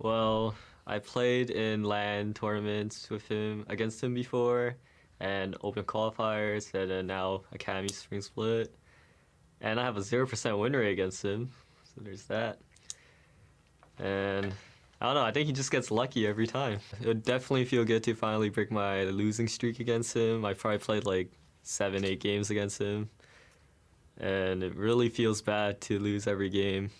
Well, I played in LAN tournaments with him against him before, and open qualifiers, and then now Academy Spring Split, and I have a 0% win rate against him. So there's that. And I don't know. I think he just gets lucky every time. It would definitely feel good to finally break my losing streak against him. I probably played like 7, 8 games against him, and it really feels bad to lose every game.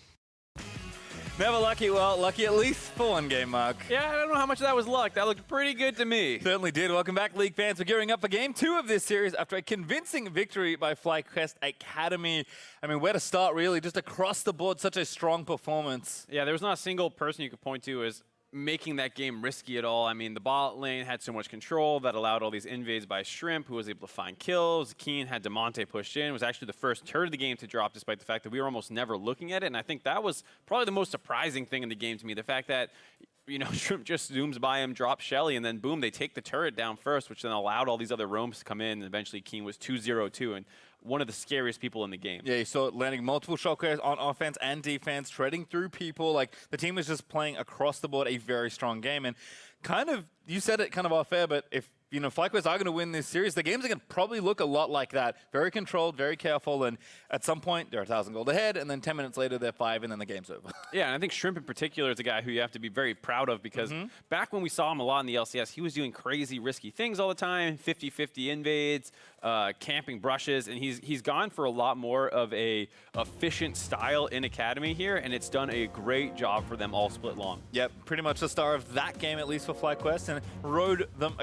Never lucky, well, lucky at least for one game, Mark. Yeah, I don't know how much of that was luck. That looked pretty good to me. Certainly did. Welcome back, League fans. We're gearing up for Game 2 of this series after a convincing victory by FlyQuest Academy. I mean, where to start, really? Just across the board, such a strong performance. Yeah, there was not a single person you could point to as making that game risky at all. I mean, the bot lane had so much control that allowed all these invades by Shrimp, who was able to find kills. Keane had Damonte pushed in. It was actually the first turret of the game to drop, despite the fact that we were almost never looking at it. And I think that was probably the most surprising thing in the game to me. The fact that, you know, Shrimp just zooms by him, drops Shelly, and then boom, they take the turret down first, which then allowed all these other roams to come in. And eventually Keane was 2-0-2 and one of the scariest people in the game. Yeah, you saw it landing multiple shockwaves on offense and defense, treading through people. Like, the team was just playing across the board a very strong game. And kind of, you said it kind of off air, but if, you know, FlyQuest are going to win this series, the games are going to probably look a lot like that. Very controlled, very careful, and at some point, they're 1,000 gold ahead, and then 10 minutes later, they're 5, and then the game's over. Yeah, and I think Shrimp in particular is a guy who you have to be very proud of because back when we saw him a lot in the LCS, he was doing crazy, risky things all the time, 50-50 invades, camping brushes, and he's gone for a lot more of a efficient style in Academy here, and it's done a great job for them all split long. Yep, pretty much the star of that game, at least for FlyQuest, and rode them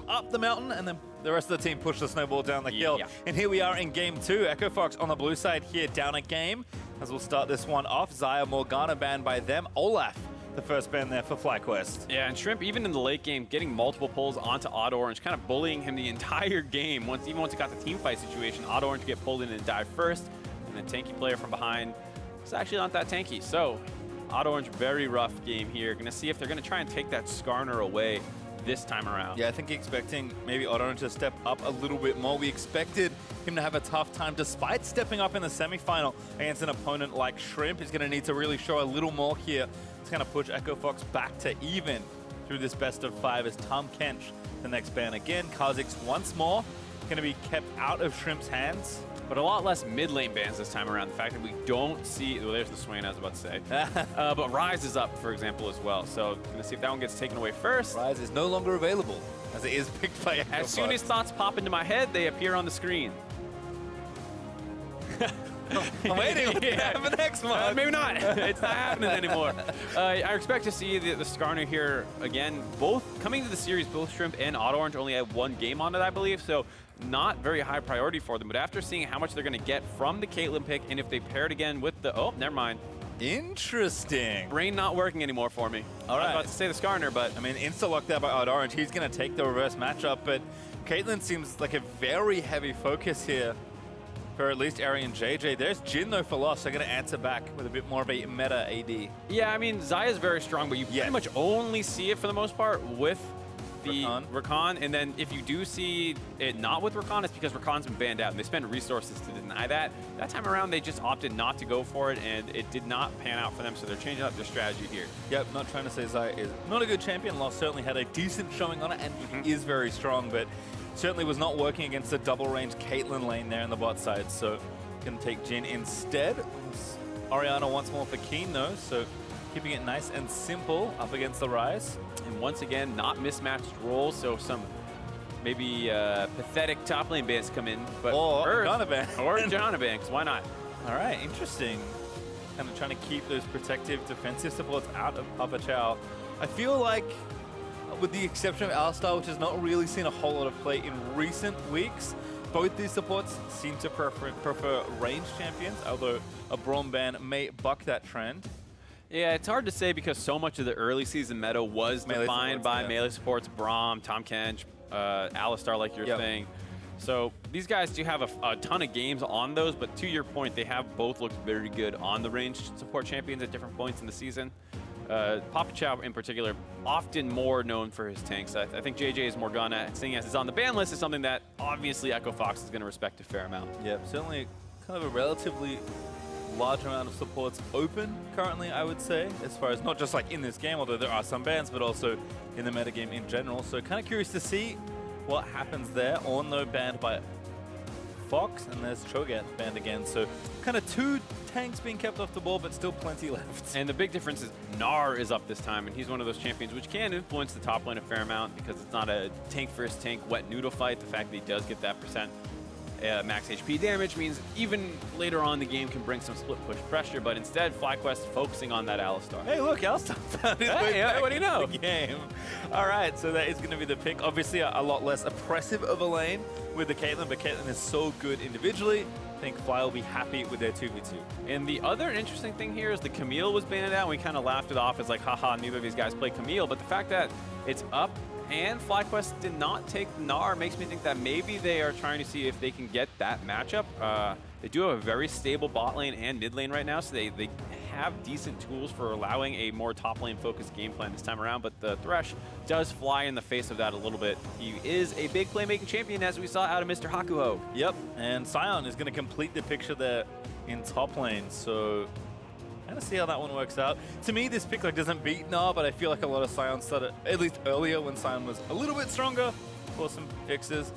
up the mountain, and then the rest of the team pushed the snowball down the hill. Yeah. And here we are in Game 2. Echo Fox on the blue side here, down a game. As we'll start this one off, Xayah Morgana banned by them. Olaf, the first ban there for FlyQuest. Yeah, and Shrimp, even in the late game, getting multiple pulls onto OddOrange, kind of bullying him the entire game. Even once he got the team fight situation, OddOrange get pulled in and die first, and the tanky player from behind is actually not that tanky. So, OddOrange, very rough game here. Gonna see if they're gonna try and take that Skarner away this time around. Yeah, I think expecting maybe OddOrange to step up a little bit more. We expected him to have a tough time despite stepping up in the semifinal against an opponent like Shrimp. He's going to need to really show a little more here. It's going to push Echo Fox back to even through this best of 5 as Tom Kench, the next ban again. Kha'Zix once more going to be kept out of Shrimp's hands. But a lot less mid lane bans this time around. The fact that we don't see, well, there's the Swain I was about to say. But Ryze is up, for example, as well. So gonna see if that one gets taken away first. Ryze is no longer available as it is picked by Echo As soon as thoughts pop into my head, they appear on the screen. I'm waiting for the next one. Maybe not. It's not happening anymore. I expect to see the Skarner here again. Both coming to the series, both Shrimp and OddOrange only had 1 game on it, I believe. So not very high priority for them. But after seeing how much they're going to get from the Caitlyn pick, and if they pair it again with the never mind. Interesting. Brain not working anymore for me. All right. I was about to say the Skarner, but I mean, insta locked out by OddOrange. He's going to take the reverse matchup, but Caitlyn seems like a very heavy focus here for at least Erry and JayJ. There's Jhin, though, for loss. They're going to answer back with a bit more of a meta AD. Yeah, I mean, Xayah is very strong, but you pretty much only see it for the most part with the Rakan. And then if you do see it not with Rakan, it's because Rakan's been banned out, and they spend resources to deny that. That time around, they just opted not to go for it, and it did not pan out for them, so they're changing up their strategy here. Yep, not trying to say Xayah is not a good champion. Lost certainly had a decent showing on it, and is very strong, but certainly was not working against the double-range Caitlyn lane there on the bot side, so going to take Jhin instead. Orianna once more for Keane, though, so keeping it nice and simple up against the Ryze. And once again, not mismatched roles, so some maybe pathetic top lane bans come in. But or Jonavan. Or Jonavan, because why not? All right, interesting. Kind of trying to keep those protective defensive supports out of PapaChau. I feel like, with the exception of Alistar, which has not really seen a whole lot of play in recent weeks, both these supports seem to prefer ranged champions, although a Braum ban may buck that trend. Yeah, it's hard to say because so much of the early season meta was defined by melee supports, Braum, Tom Kench, Alistar, like you're saying. So these guys do have a ton of games on those, but to your point, they have both looked very good on the ranged support champions at different points in the season. PapaChau in particular, often more known for his tanks. I think JayJ's Morgana, seeing as it's on the ban list, is something that obviously Echo Fox is going to respect a fair amount. Yep, certainly kind of a relatively large amount of supports open currently, I would say, as far as not just like in this game, although there are some bans, but also in the metagame in general. So kind of curious to see what happens there. Orno banned by Fox, and there's Cho'Gath banned again. So kind of two tanks being kept off the ball, but still plenty left. And the big difference is Gnar is up this time, and he's one of those champions which can influence the top lane a fair amount because it's not a tank versus tank wet noodle fight. The fact that he does get that percent max HP damage means even later on the game can bring some split push pressure, but instead FlyQuest focusing on that Alistar. Hey, look, Alistar found his way back what do you know? into the game. All right, so that is going to be the pick. Obviously, a lot less oppressive of a lane with the Caitlyn, but Caitlyn is so good individually. I think FLYA will be happy with their 2v2. And the other interesting thing here is the Camille was banned out. We kind of laughed it off as like, haha, neither of these guys play Camille, but the fact that it's up and FlyQuest did not take Gnar makes me think that maybe they are trying to see if they can get that matchup. They do have a very stable bot lane and mid lane right now, so they have decent tools for allowing a more top lane focused game plan this time around, but the Thresh does fly in the face of that a little bit. He is a big playmaking champion, as we saw out of Mr. Hakuho. Yep, and Sion is going to complete the picture there in top lane, so kind of see how that one works out. To me, this pick like doesn't beat Gnar, but I feel like a lot of Sion started, at least earlier when Sion was a little bit stronger for some fixes.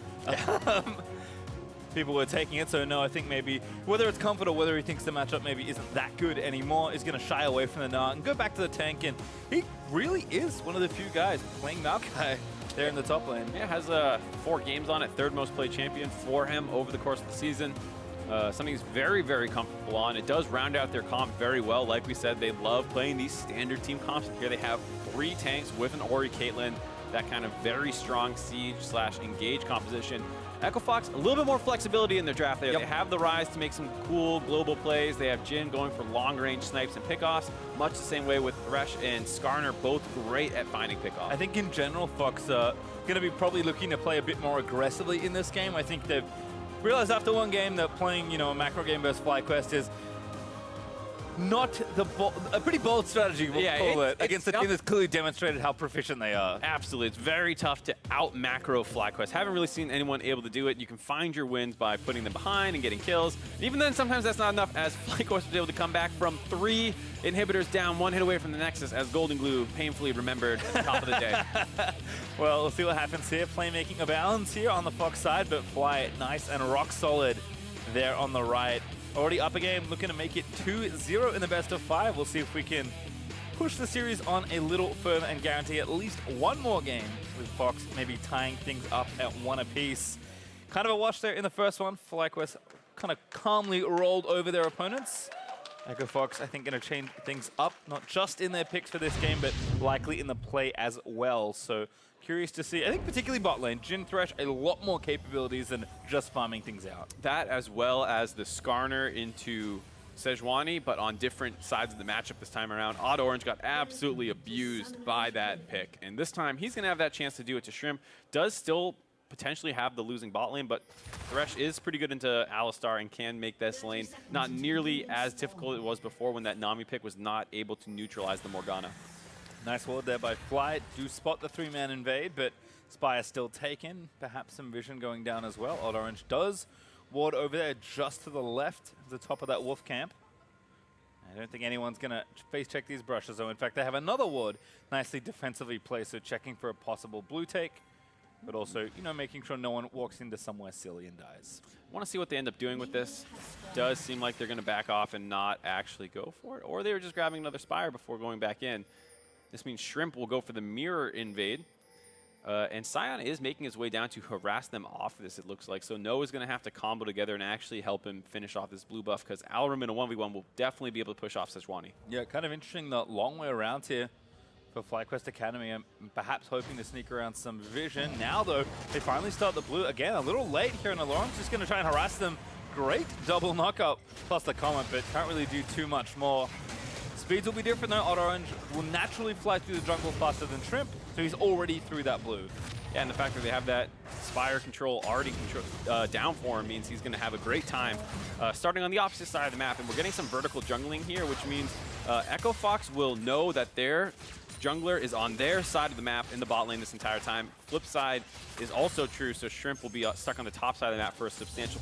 People were taking it, so no, I think maybe whether it's comfort or whether he thinks the matchup maybe isn't that good anymore, is going to shy away from the Gnar and go back to the tank, and he really is one of the few guys playing Maokai there in the top lane. Yeah, has 4 games on it, 3rd most played champion for him over the course of the season. Something he's very, very comfortable on. It does round out their comp very well. Like we said, they love playing these standard team comps. And here they have 3 tanks with an Ori Caitlyn, that kind of very strong siege/engage composition. Echo Fox, a little bit more flexibility in their draft there. Yep. They have the Ryze to make some cool global plays. They have Jhin going for long-range snipes and pickoffs, much the same way with Thresh and Skarner, both great at finding pickoffs. I think in general, Fox are going to be probably looking to play a bit more aggressively in this game. I think they've realized after one game that playing, a macro game versus FlyQuest is not a pretty bold strategy, we'll call it, against a team that's clearly demonstrated how proficient they are. Absolutely. It's very tough to out-macro FlyQuest. Haven't really seen anyone able to do it. You can find your wins by putting them behind and getting kills. And even then, sometimes that's not enough, as FlyQuest was able to come back from 3 inhibitors down, 1 hit away from the Nexus, as Golden Glue painfully remembered at the top of the day. Well, we'll see what happens here. Playmaking abounds here on the Fox side, but FLYA nice and rock solid there on the right. Already up a game, looking to make it 2-0 in the best of 5. We'll see if we can push the series on a little further and guarantee at least one more game with Fox, maybe tying things up at 1 apiece. Kind of a wash there in the first one. FlyQuest kind of calmly rolled over their opponents. Echo Fox, I think, going to change things up, not just in their picks for this game, but likely in the play as well. So curious to see. I think particularly bot lane, Jhin, Thresh, a lot more capabilities than just farming things out. That, as well as the Skarner into Sejuani, but on different sides of the matchup this time around. OddOrange got absolutely abused by that pick. And this time, he's going to have that chance to do it to Shrimp. Does still potentially have the losing bot lane, but Thresh is pretty good into Alistar and can make this lane not nearly as difficult as it was before when that Nami pick was not able to neutralize the Morgana. Nice ward there by FLYA. Do spot the 3-man invade, but Spire still taken. Perhaps some vision going down as well. OddOrange does ward over there just to the left of the top of that wolf camp. I don't think anyone's going to face check these brushes, though. In fact, they have another ward nicely defensively placed, so checking for a possible blue take, but also, making sure no one walks into somewhere silly and dies. I want to see what they end up doing with this. Does seem like they're going to back off and not actually go for it, or they were just grabbing another Spire before going back in. This means Shrimp will go for the mirror invade. And Sion is making his way down to harass them off of this, it looks like. So Noah's going to have to combo together and actually help him finish off this blue buff, because Allorim in a 1v1 will definitely be able to push off Sejuani. Yeah, kind of interesting the long way around here for FlyQuest Academy, and perhaps hoping to sneak around some vision. Now, though, they finally start the blue. Again, a little late here, and Allorum's just going to try and harass them. Great double knockup, plus the comment, but can't really do too much more. Speeds will be different though. OddOrange will naturally fly through the jungle faster than Shrimp, so he's already through that blue. Yeah, and the fact that they have that Spire control already down for him means he's going to have a great time starting on the opposite side of the map. And we're getting some vertical jungling here, which means Echo Fox will know that their jungler is on their side of the map in the bot lane this entire time. Flip side is also true, so Shrimp will be stuck on the top side of the map for a substantial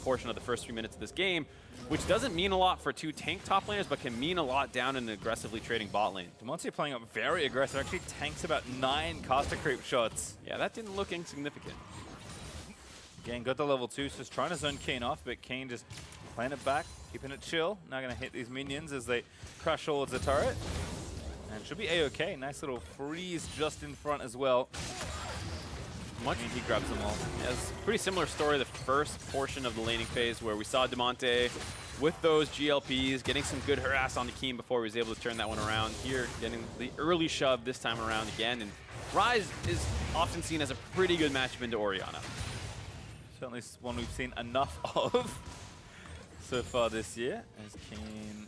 portion of the first 3 minutes of this game, which doesn't mean a lot for two tank top laners, but can mean a lot down in an aggressively trading bot lane. Damonte playing up very aggressive, actually tanks about 9 caster creep shots. Yeah, that didn't look insignificant. Again, got the level 2, so just trying to zone Keane off, but Keane just playing it back, keeping it chill. Now going to hit these minions as they crush towards the turret. And should be A-okay. Nice little freeze just in front as well. He grabs them all. Yeah, it's a pretty similar story the first portion of the laning phase where we saw Damonte with those GLPs getting some good harass on the Keane before he was able to turn that one around. Here, getting the early shove this time around again. And Ryze is often seen as a pretty good matchup into Orianna. Certainly one we've seen enough of so far this year. As Keane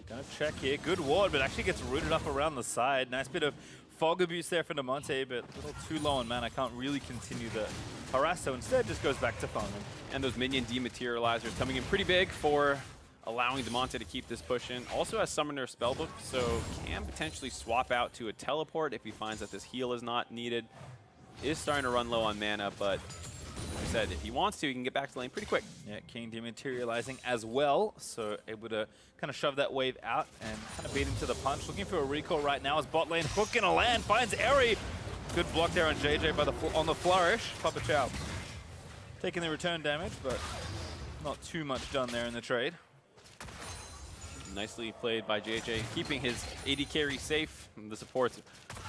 gonna check here. Good ward, but actually gets rooted up around the side. Nice bit of fog abuse there for Damonte, but a little too low on mana. Can't really continue the harass, so instead just goes back to farming. And those minion dematerializers coming in pretty big for allowing Damonte to keep this push in. Also has Summoner Spellbook, so can potentially swap out to a teleport if he finds that this heal is not needed. Is starting to run low on mana, but like I said, if he wants to, he can get back to lane pretty quick. Yeah, Keane dematerializing as well, so able to kind of shove that wave out and kind of beat him to the punch. Looking for a recall right now as bot lane hook gonna land, finds Erry. Good block there on JayJ by on the flourish. PapaChau taking the return damage, but not too much done there in the trade. Nicely played by JayJ, keeping his AD carry safe, and the supports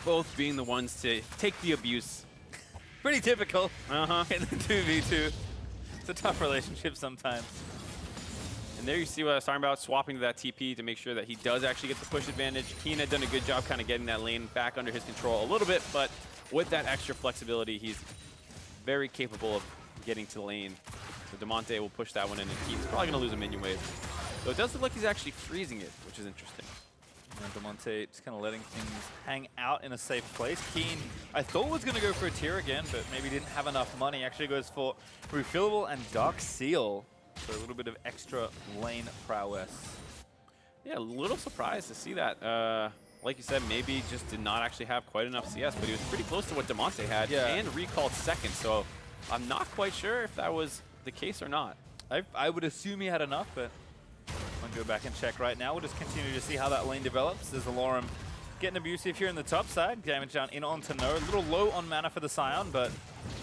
both being the ones to take the abuse. Pretty typical in the 2v2. It's a tough relationship sometimes. And there you see what I was talking about, swapping to that TP to make sure that he does actually get the push advantage. Keane had done a good job kind of getting that lane back under his control a little bit, but with that extra flexibility, he's very capable of getting to the lane. So Damonte will push that one in, and Keane's probably going to lose a minion wave. So it does look like he's actually freezing it, which is interesting. And Damonte just kind of letting things hang out in a safe place. Keane, I thought was going to go for a tier again, but maybe didn't have enough money. Actually goes for Refillable and Dark Seal. So a little bit of extra lane prowess. Yeah, a little surprised to see that. Like you said, maybe just did not actually have quite enough CS, but he was pretty close to what Damonte had and recalled second. So I'm not quite sure if that was the case or not. I would assume he had enough, but I'll go back and check right now. We'll just continue to see how that lane develops. There's Allorim getting abusive here in the top side. Damage down in onto No. A little low on mana for the Sion, but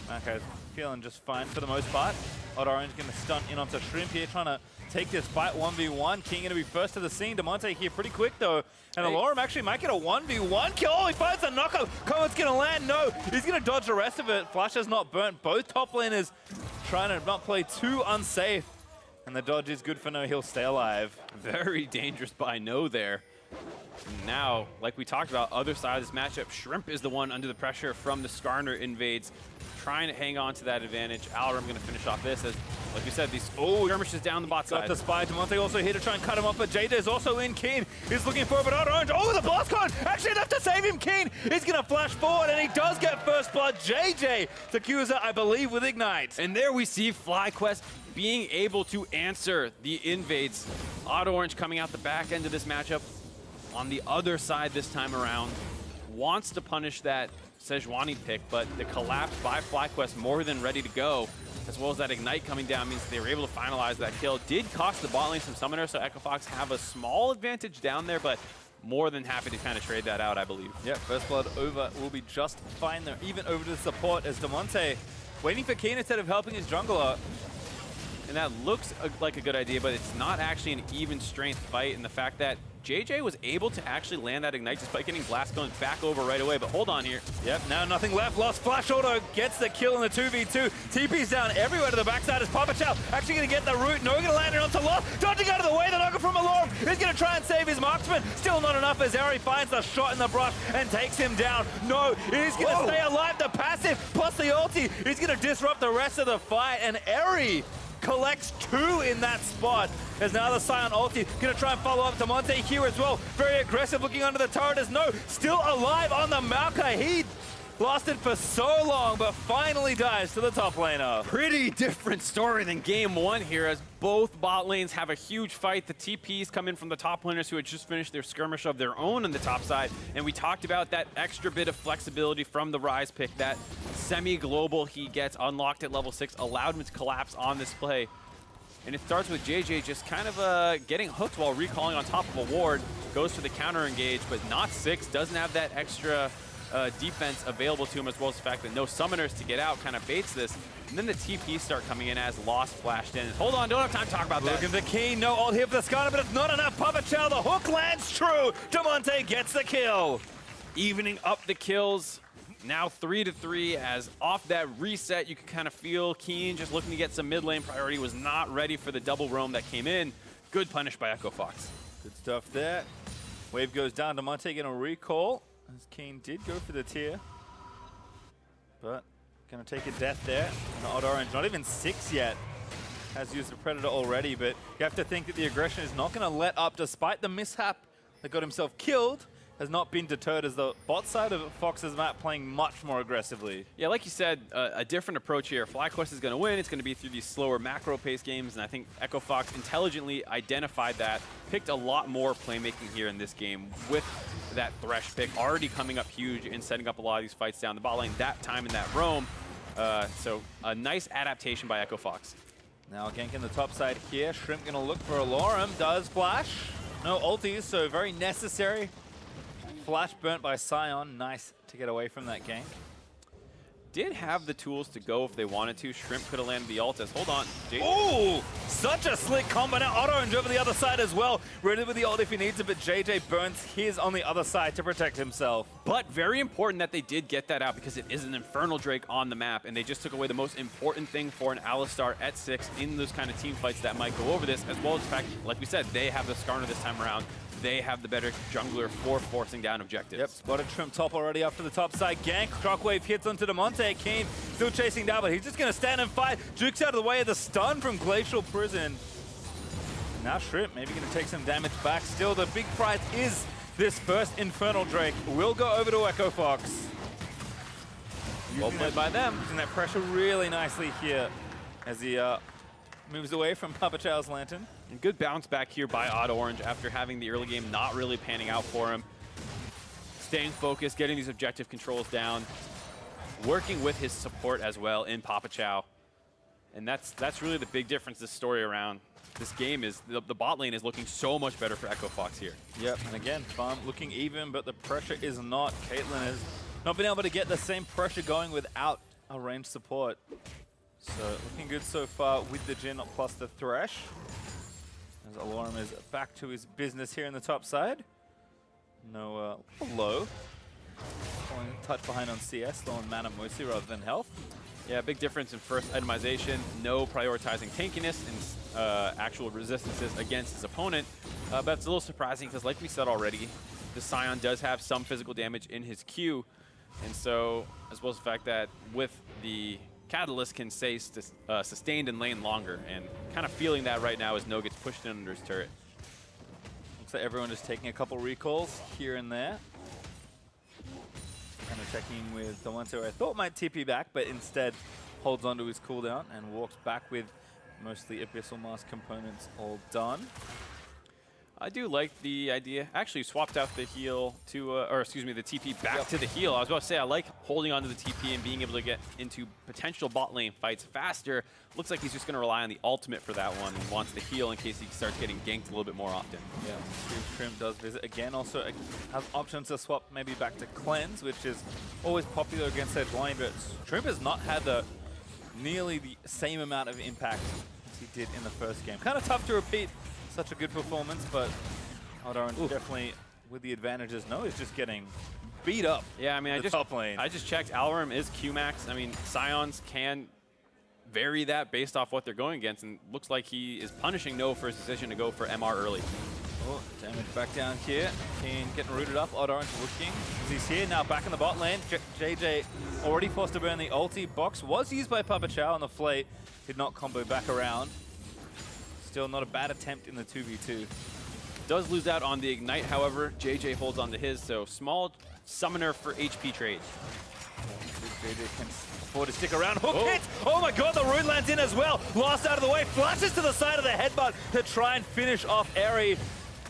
Maokai's feeling just fine for the most part. OddOrange going to stun in onto Shrimp here, trying to take this fight 1v1. King going to be first to the scene. Damonte here pretty quick though. And Allorim actually might get a 1v1 kill. Oh, he finds the knockup. Cohen's going to land. No, he's going to dodge the rest of it. Flash has not burnt. Both top laners trying to not play too unsafe. And the dodge is good for No. He'll stay alive. Very dangerous by No there. Now, like we talked about, other side of this matchup, Shrimp is the one under the pressure from the Skarner invades, trying to hang on to that advantage. Allorim going to finish off this as, like we said, these skirmishes down the bot side. Got the spy. Damonte also here to try and cut him off, but JayJ is also in. Keane is looking for it, but OddOrange, oh, the blast con! Actually enough to save him. Keane is going to flash forward, and he does get first blood. JayJ Takuza, I believe, with Ignite. And there we see FlyQuest being able to answer the invades. OddOrange coming out the back end of this matchup on the other side this time around. Wants to punish that Sejuani pick, but the collapse by FlyQuest more than ready to go, as well as that Ignite coming down means they were able to finalize that kill. Did cost the bot lane some summoner, so EchoFox have a small advantage down there, but more than happy to kind of trade that out, I believe. Yeah, first blood over will be just fine there, even over to the support as Damonte waiting for Keane instead of helping his jungler. And that looks like a good idea, but it's not actually an even strength fight, and the fact that JayJ was able to actually land that Ignite despite getting blast going back over right away, but hold on here. Yep, now nothing left. Lost Flash Auto gets the kill in the 2v2. TP's down everywhere to the backside as PapaChau actually going to get the root. No, going to land it onto Lost. Dodging out of the way. The knocker from Allorim is going to try and save his marksman. Still not enough as Erry finds the shot in the brush and takes him down. No, he's going to stay alive. The passive plus the ulti. He's going to disrupt the rest of the fight, and Erry collects 2 in that spot. There's now the Sion ulti, gonna try and follow up Damonte here as well. Very aggressive looking under the turret as No, still alive on the Maokai. He lasted for so long, but finally dies to the top laner. Pretty different story than game one here, as both bot lanes have a huge fight. The TPs come in from the top laners who had just finished their skirmish of their own on the top side, and we talked about that extra bit of flexibility from the Ryze pick. That semi-global he gets unlocked at level 6 allowed him to collapse on this play. And it starts with JayJ just kind of getting hooked while recalling on top of a ward. Goes for the counter engage, but not 6. Doesn't have that extra defense available to him, as well as the fact that no summoners to get out kind of baits this. And then the TPs start coming in as Lost flashed in. Hold on, don't have time to talk about that. Look at the Keane, no ult here for the Skarner, but it's not enough. PapaChau, the hook lands true. Damonte gets the kill. Evening up the kills. Now 3-3, as off that reset, you can kind of feel Keane just looking to get some mid lane priority, was not ready for the double roam that came in. Good punish by FOXA. Good stuff there. Wave goes down, Damonte getting a recall, as Keane did go for the tier. But gonna take a death there. And OddOrange, not even 6 yet, has used the Predator already, but you have to think that the aggression is not gonna let up despite the mishap that got himself killed. Has not been deterred, as the bot side of Fox's map playing much more aggressively. Yeah, like you said, a different approach here. FlyQuest is going to win. It's going to be through these slower macro-paced games, and I think FOXA intelligently identified that, picked a lot more playmaking here in this game with that Thresh pick already coming up huge and setting up a lot of these fights down the bot lane that time in that roam. So a nice adaptation by FOXA. Now ganking the top side here. Shrimp going to look for Allorim. Does flash. No ultis, so very necessary. Flash burnt by Sion. Nice to get away from that gank. Did have the tools to go if they wanted to. Shrimp could have landed the ult as, hold on. Ooh, such a slick combo. Now OddOrange over the other side as well. Ready with the ult if he needs it, but JayJ burns his on the other side to protect himself. But very important that they did get that out, because it is an Infernal Drake on the map, and they just took away the most important thing for an Alistar at 6 in those kind of team fights that might go over this, as well as the fact, like we said, they have the Skarner this time around. They have the better jungler for forcing down objectives. Yep, spotted Shrimp top already after the top side gank. Shockwave hits onto Damonte. Keane still chasing down, but he's just going to stand and fight. Duke's out of the way of the stun from Glacial Prison. Now Shrimp maybe going to take some damage back. Still, the big prize is this first Infernal Drake. Will go over to FOXA. Well played by them. Using that pressure really nicely here as he moves away from PapaChau's Lantern. And good bounce back here by OddOrange after having the early game not really panning out for him. Staying focused, getting these objective controls down, working with his support as well in PapaChau. And that's really the big difference this story around this game is the bot lane is looking so much better for FOXA here. Yep, and again, farm looking even, but the pressure is not. Caitlyn has not been able to get the same pressure going without a ranged support. So looking good so far with the Jhin plus the Thresh. As Allorim is back to his business here in the top side. No low. Falling touch behind on CS, low on mana mostly rather than health. Yeah, big difference in first itemization. No prioritizing tankiness and actual resistances against his opponent. But it's a little surprising because, like we said already, the Sion does have some physical damage in his Q. And so, as well as the fact that with the Catalyst can stay sustained in lane longer, and kind of feeling that right now as No gets pushed in under his turret. Looks like everyone is taking a couple recalls here and there. Kind of checking with Damonte, who I thought might TP back, but instead holds onto his cooldown and walks back with mostly Abyssal Mask components all done. I do like the idea. Actually swapped out the heal to, or excuse me, the TP back to the heal. I was about to say, I like holding onto the TP and being able to get into potential bot lane fights faster. Looks like he's just going to rely on the ultimate for that one and wants the heal in case he starts getting ganked a little bit more often. Yeah, Shrimp does visit again. Also has options to swap maybe back to Cleanse, which is always popular against Sejuani, but Shrimp has not had nearly the same amount of impact as he did in the first game. Kind of tough to repeat such a good performance, but OddOrange definitely with the advantages. No, he's just getting beat up. Yeah, I mean, top lane. I just checked. Allorim is Q-max. I mean, Sions can vary that based off what they're going against, and looks like he is punishing No for his decision to go for MR early. Oh, damage back down here. Keane getting rooted up. OddOrange looking as he's here now back in the bot lane. JayJ already forced to burn the ulti. Box was used by PapaChau on the FLYA. Did not combo back around. Still not a bad attempt in the 2v2. Does lose out on the Ignite, however. JayJ holds on to his, so small summoner for HP trade. JayJ can afford to stick around. Hook hit! Oh my god, the root lands in as well. Lost out of the way, flashes to the side of the headbutt to try and finish off Erry.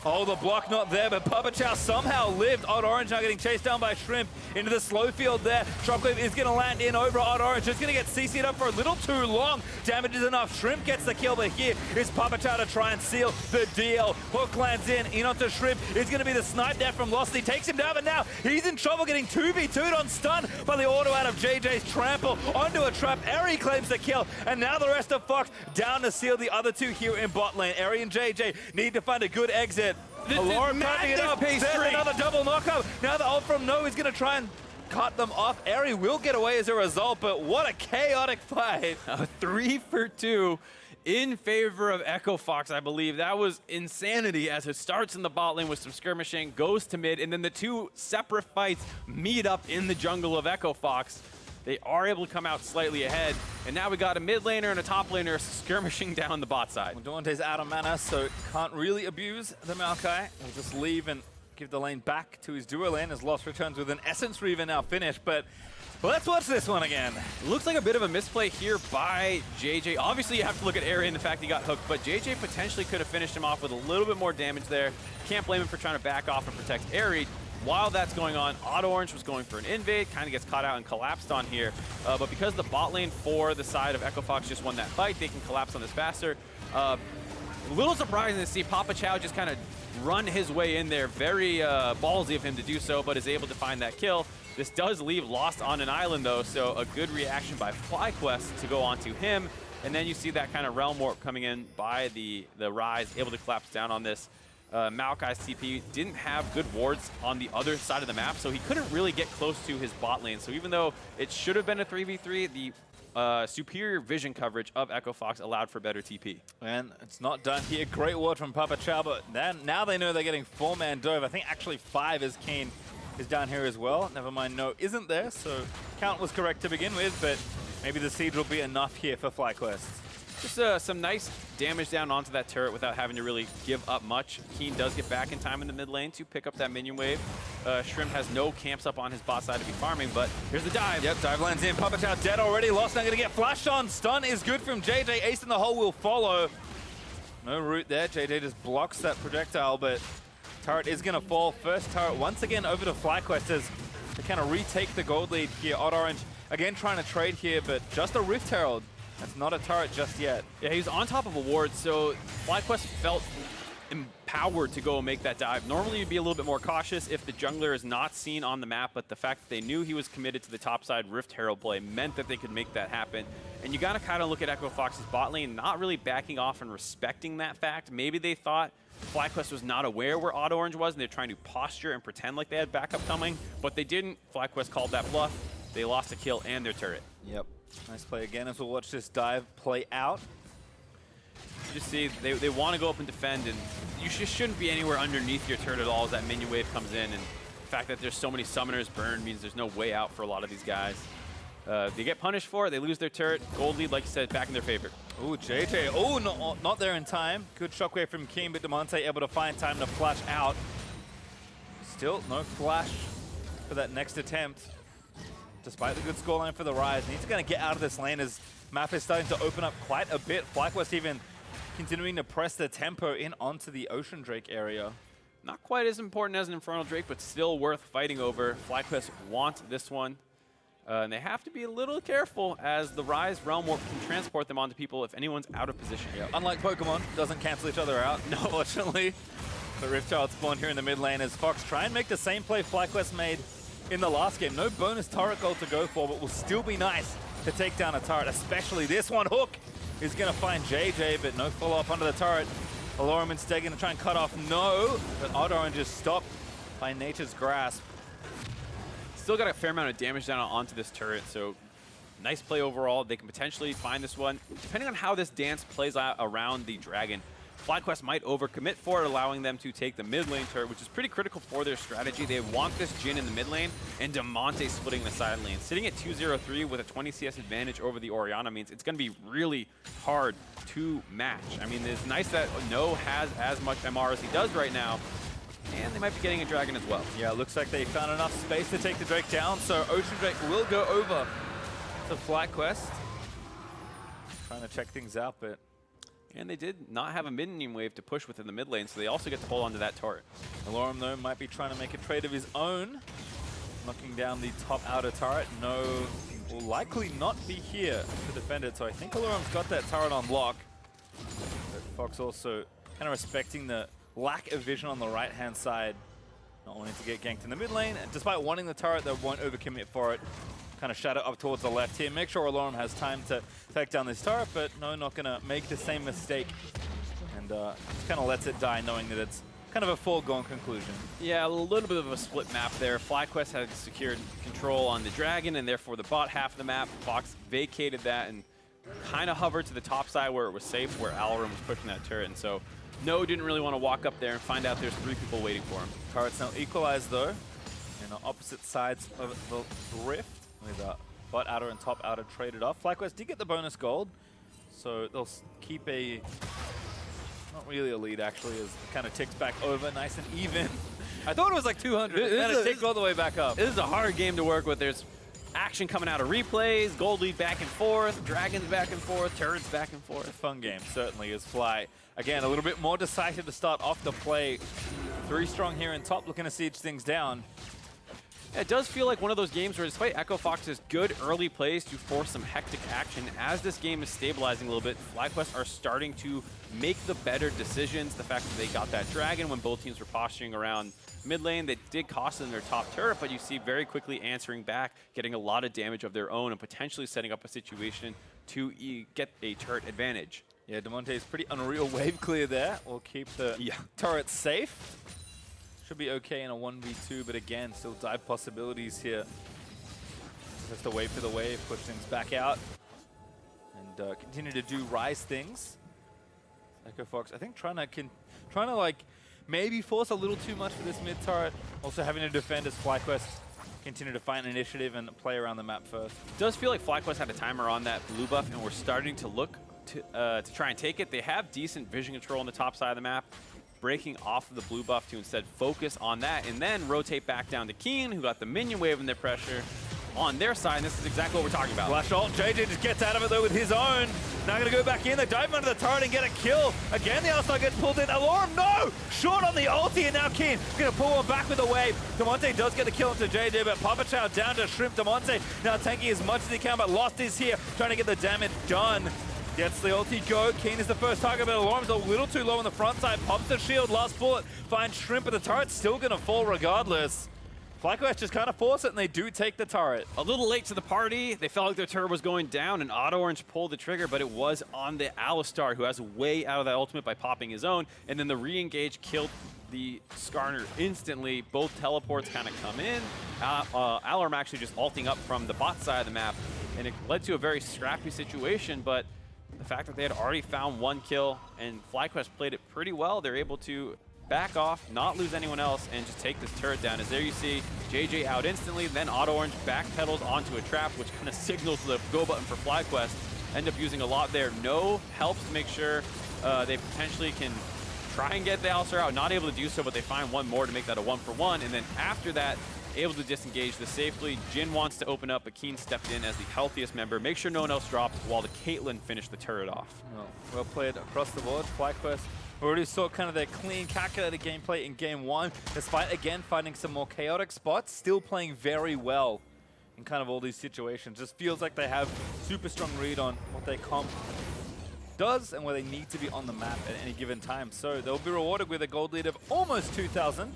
Oh, the block not there, but PapaChau somehow lived. OddOrange now getting chased down by Shrimp into the slow field there. Shockwave is going to land in over OddOrange. It's going to get CC'd up for a little too long. Damage is enough. Shrimp gets the kill, but here is PapaChau to try and seal the deal. Hook lands in onto Shrimp. It's going to be the snipe there from Lost. He takes him down, but now he's in trouble getting 2v2'd on stun by the auto out of JayJ's trample onto a trap. Erry claims the kill, and now the rest of Fox down to seal the other two here in bot lane. Erry and JayJ need to find a good exit. Allorim cutting it up. There's another double knockup. Now the ult from No is going to try and cut them off. Erry will get away as a result, but what a chaotic fight. 3 for 2 in favor of Echo Fox, I believe. That was insanity as it starts in the bot lane with some skirmishing, goes to mid, and then the two separate fights meet up in the jungle of Echo Fox. They are able to come out slightly ahead, and now we got a mid laner and a top laner skirmishing down the bot side. Well, Damonte's out of mana, so can't really abuse the Maokai. He'll just leave and give the lane back to his duo lane as Lost returns with an Essence Reaver now finished, but let's watch this one again. Looks like a bit of a misplay here by JayJ. Obviously, you have to look at Erry and the fact he got hooked, but JayJ potentially could have finished him off with a little bit more damage there. Can't blame him for trying to back off and protect Erry. While that's going on, OddOrange was going for an invade, kind of gets caught out and collapsed on here. But because the bot lane for the side of Echo Fox just won that fight, they can collapse on this faster. A little surprising to see PapaChau just kind of run his way in there. Very ballsy of him to do so, but is able to find that kill. This does leave Lost on an island, though, so a good reaction by FlyQuest to go onto him. And then you see that kind of Realm Warp coming in by the Ryze, able to collapse down on this. Maokai's TP didn't have good wards on the other side of the map, so he couldn't really get close to his bot lane. So even though it should have been a 3v3, the superior vision coverage of Echo Fox allowed for better TP. And it's not done here. Great ward from PapaChau, but then, now they know they're getting 4-man Dove. I think actually 5 as Keane is down here as well. Never mind, No isn't there, so count was correct to begin with, but maybe the siege will be enough here for FlyQuest. Just some nice damage down onto that turret without having to really give up much. Keane does get back in time in the mid lane to pick up that minion wave. Shrimp has no camps up on his bot side to be farming, but here's the dive. Yep, dive lands in. PapaChau dead already. Lost now going to get flashed on. Stun is good from JayJ. Ace in the hole will follow. No root there. JayJ just blocks that projectile, but turret is going to fall. First turret once again over to FlyQuest as they kind of retake the gold lead here. OddOrange again trying to trade here, but just a Rift Herald. That's not a turret just yet. Yeah, he's on top of a ward, so FlyQuest felt empowered to go and make that dive. Normally, you'd be a little bit more cautious if the jungler is not seen on the map, but the fact that they knew he was committed to the top side Rift Herald play meant that they could make that happen. And you got to kind of look at Echo Fox's bot lane, not really backing off and respecting that fact. Maybe they thought FlyQuest was not aware where OddOrange was, and they're trying to posture and pretend like they had backup coming, but they didn't. FlyQuest called that bluff. They lost a kill and their turret. Yep. Nice play again as we'll watch this dive play out. You just see they want to go up and defend, and you just shouldn't be anywhere underneath your turret at all as that minion wave comes in. And the fact that there's so many summoners burned means there's no way out for a lot of these guys. They get punished for it, they lose their turret. Gold lead, like you said, back in their favor. Ooh, JayJ. Oh, no, not there in time. Good shockwave from Keane, but Damonte able to find time to flash out. Still no flash for that next attempt. Despite the good scoreline for the Ryze, needs to kind of get out of this lane as map is starting to open up quite a bit. FlyQuest even continuing to press the tempo in onto the Ocean Drake area. Not quite as important as an Infernal Drake, but still worth fighting over. FlyQuest want this one. And they have to be a little careful as the Ryze Realm Warp can transport them onto people if anyone's out of position. Yeah. Unlike Pokemon, doesn't cancel each other out, no, fortunately. But Rift Child spawned here in the mid lane as Fox try and make the same play FlyQuest made in the last game. No bonus turret gold to go for, but will still be nice to take down a turret, especially this one. Hook is going to find JayJ, but no follow-up under the turret. Allorim instead going to try and cut off No, but OddOrange is stopped by Nature's Grasp. Still got a fair amount of damage down onto this turret, so nice play overall. They can potentially find this one. Depending on how this dance plays out around the dragon, FlyQuest might overcommit for it, allowing them to take the mid lane turret, which is pretty critical for their strategy. They want this Jhin in the mid lane and Damonte splitting the side lane. Sitting at 2-0-3 with a 20 CS advantage over the Orianna means it's going to be really hard to match. I mean, it's nice that No has as much MR as he does right now, and they might be getting a dragon as well. Yeah, it looks like they found enough space to take the Drake down, so Ocean Drake will go over to FlyQuest. Trying to check things out, but... And they did not have a minion wave to push within the mid lane, so they also get to hold onto that turret. Allorim, though, might be trying to make a trade of his own. Knocking down the top outer turret. No, will likely not be here to defend it, so I think Allorim's got that turret on lock. But Fox also kind of respecting the lack of vision on the right-hand side. Not wanting to get ganked in the mid lane, and despite wanting the turret, they won't overcommit for it. Kind of shadow up towards the left here. Make sure Allorim has time to take down this turret, but no, not going to make the same mistake. And just kind of lets it die, knowing that it's kind of a foregone conclusion. Yeah, a little bit of a split map there. FlyQuest had secured control on the dragon, and therefore the bot half of the map. Fox vacated that and kind of hovered to the top side where it was safe, where Allorim was pushing that turret. And so No didn't really want to walk up there and find out there's 3 people waiting for him. Turrets now equalized, though, in the opposite sides of the rift, with bot outer and top outer traded off. FlyQuest did get the bonus gold, so they'll keep a, not really a lead actually, as it kind of ticks back over nice and even. I thought it was like 200, it kind of ticked all the way back up. This is a hard game to work with. There's action coming out of replays, gold lead back and forth, dragons back and forth, turrets back and forth. A fun game, certainly, as Fly, again, a little bit more decisive to start off the play. 3 strong here in top, looking to siege things down. It does feel like one of those games where, despite Echo Fox's good early plays to force some hectic action, as this game is stabilizing a little bit, FlyQuest are starting to make the better decisions. The fact that they got that dragon when both teams were posturing around mid lane, they did cost them their top turret, but you see very quickly answering back, getting a lot of damage of their own, and potentially setting up a situation to get a turret advantage. Yeah, Damonte is pretty unreal wave clear there. We'll keep the turret safe. Should be okay in a 1v2, but again, still dive possibilities here. Just to wait for the wave, push things back out, and continue to do Ryze things. Echo Fox, I think trying to like maybe force a little too much for this mid turret. Also having to defend as FlyQuest continue to find initiative and play around the map first. It does feel like FlyQuest had a timer on that blue buff, and we're starting to look to try and take it. They have decent vision control on the top side of the map, breaking off of the blue buff to instead focus on that, and then rotate back down to Keane, who got the minion wave in their pressure on their side, and this is exactly what we're talking about. Flash ult, JayJ just gets out of it though with his own. Now gonna go back in, they dive under the turret and get a kill. Again, the Alistar gets pulled in. Allorim, no! Short on the ulti, and now Keane gonna pull one back with a wave. Damonte does get the kill into JayJ, but PapaChau down to Shrimp. Damonte now tanking as much as he can, but Lost is here, trying to get the damage done. Gets the ulti go. Keane is the first target, but Allorim's a little too low on the front side. Pops the shield, last bullet, finds Shrimp, but the turret's still gonna fall regardless. FlyQuest just kind of force it, and they do take the turret. A little late to the party. They felt like their turret was going down, and OddOrange pulled the trigger, but it was on the Alistar, who has a way out of that ultimate by popping his own, and then the re-engage killed the Skarner instantly. Both teleports kind of come in. Allorim actually just ulting up from the bot side of the map, and it led to a very scrappy situation, but the fact that they had already found 1 kill and FlyQuest played it pretty well, they're able to back off, not lose anyone else, and just take this turret down. As there you see JayJ out instantly, then OddOrange backpedals onto a trap, which kind of signals the go button for FlyQuest. End up using a lot there. No helps to make sure they potentially can try and get the Alistar out. Not able to do so, but they find 1 more to make that a 1-for-1. And then after that, able to disengage this safely. Jhin wants to open up, but Keane stepped in as the healthiest member. Make sure no one else drops while the Caitlyn finished the turret off. Well played across the board. FlyQuest already saw kind of their clean, calculated gameplay in game 1, despite, again, finding some more chaotic spots, still playing very well in kind of all these situations. Just feels like they have super strong read on what their comp does and where they need to be on the map at any given time. So they'll be rewarded with a gold lead of almost 2,000.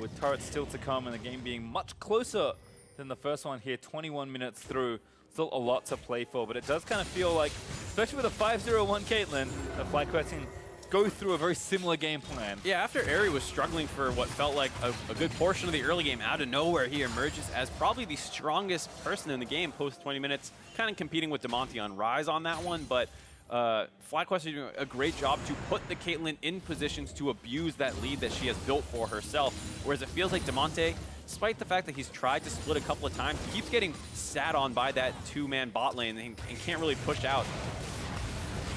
With turrets still to come and the game being much closer than the first one here, 21 minutes through. Still a lot to play for, but it does kind of feel like, especially with a 5-0-1 Caitlyn, that FlyQuest can go through a very similar game plan. Yeah, after Erry was struggling for what felt like a good portion of the early game, out of nowhere he emerges as probably the strongest person in the game post 20 minutes, kind of competing with Damonte on Ryze on that one, but FlyQuest is doing a great job to put the Caitlyn in positions to abuse that lead that she has built for herself. Whereas it feels like Damonte, despite the fact that he's tried to split a couple of times, keeps getting sat on by that 2-man bot lane and can't really push out.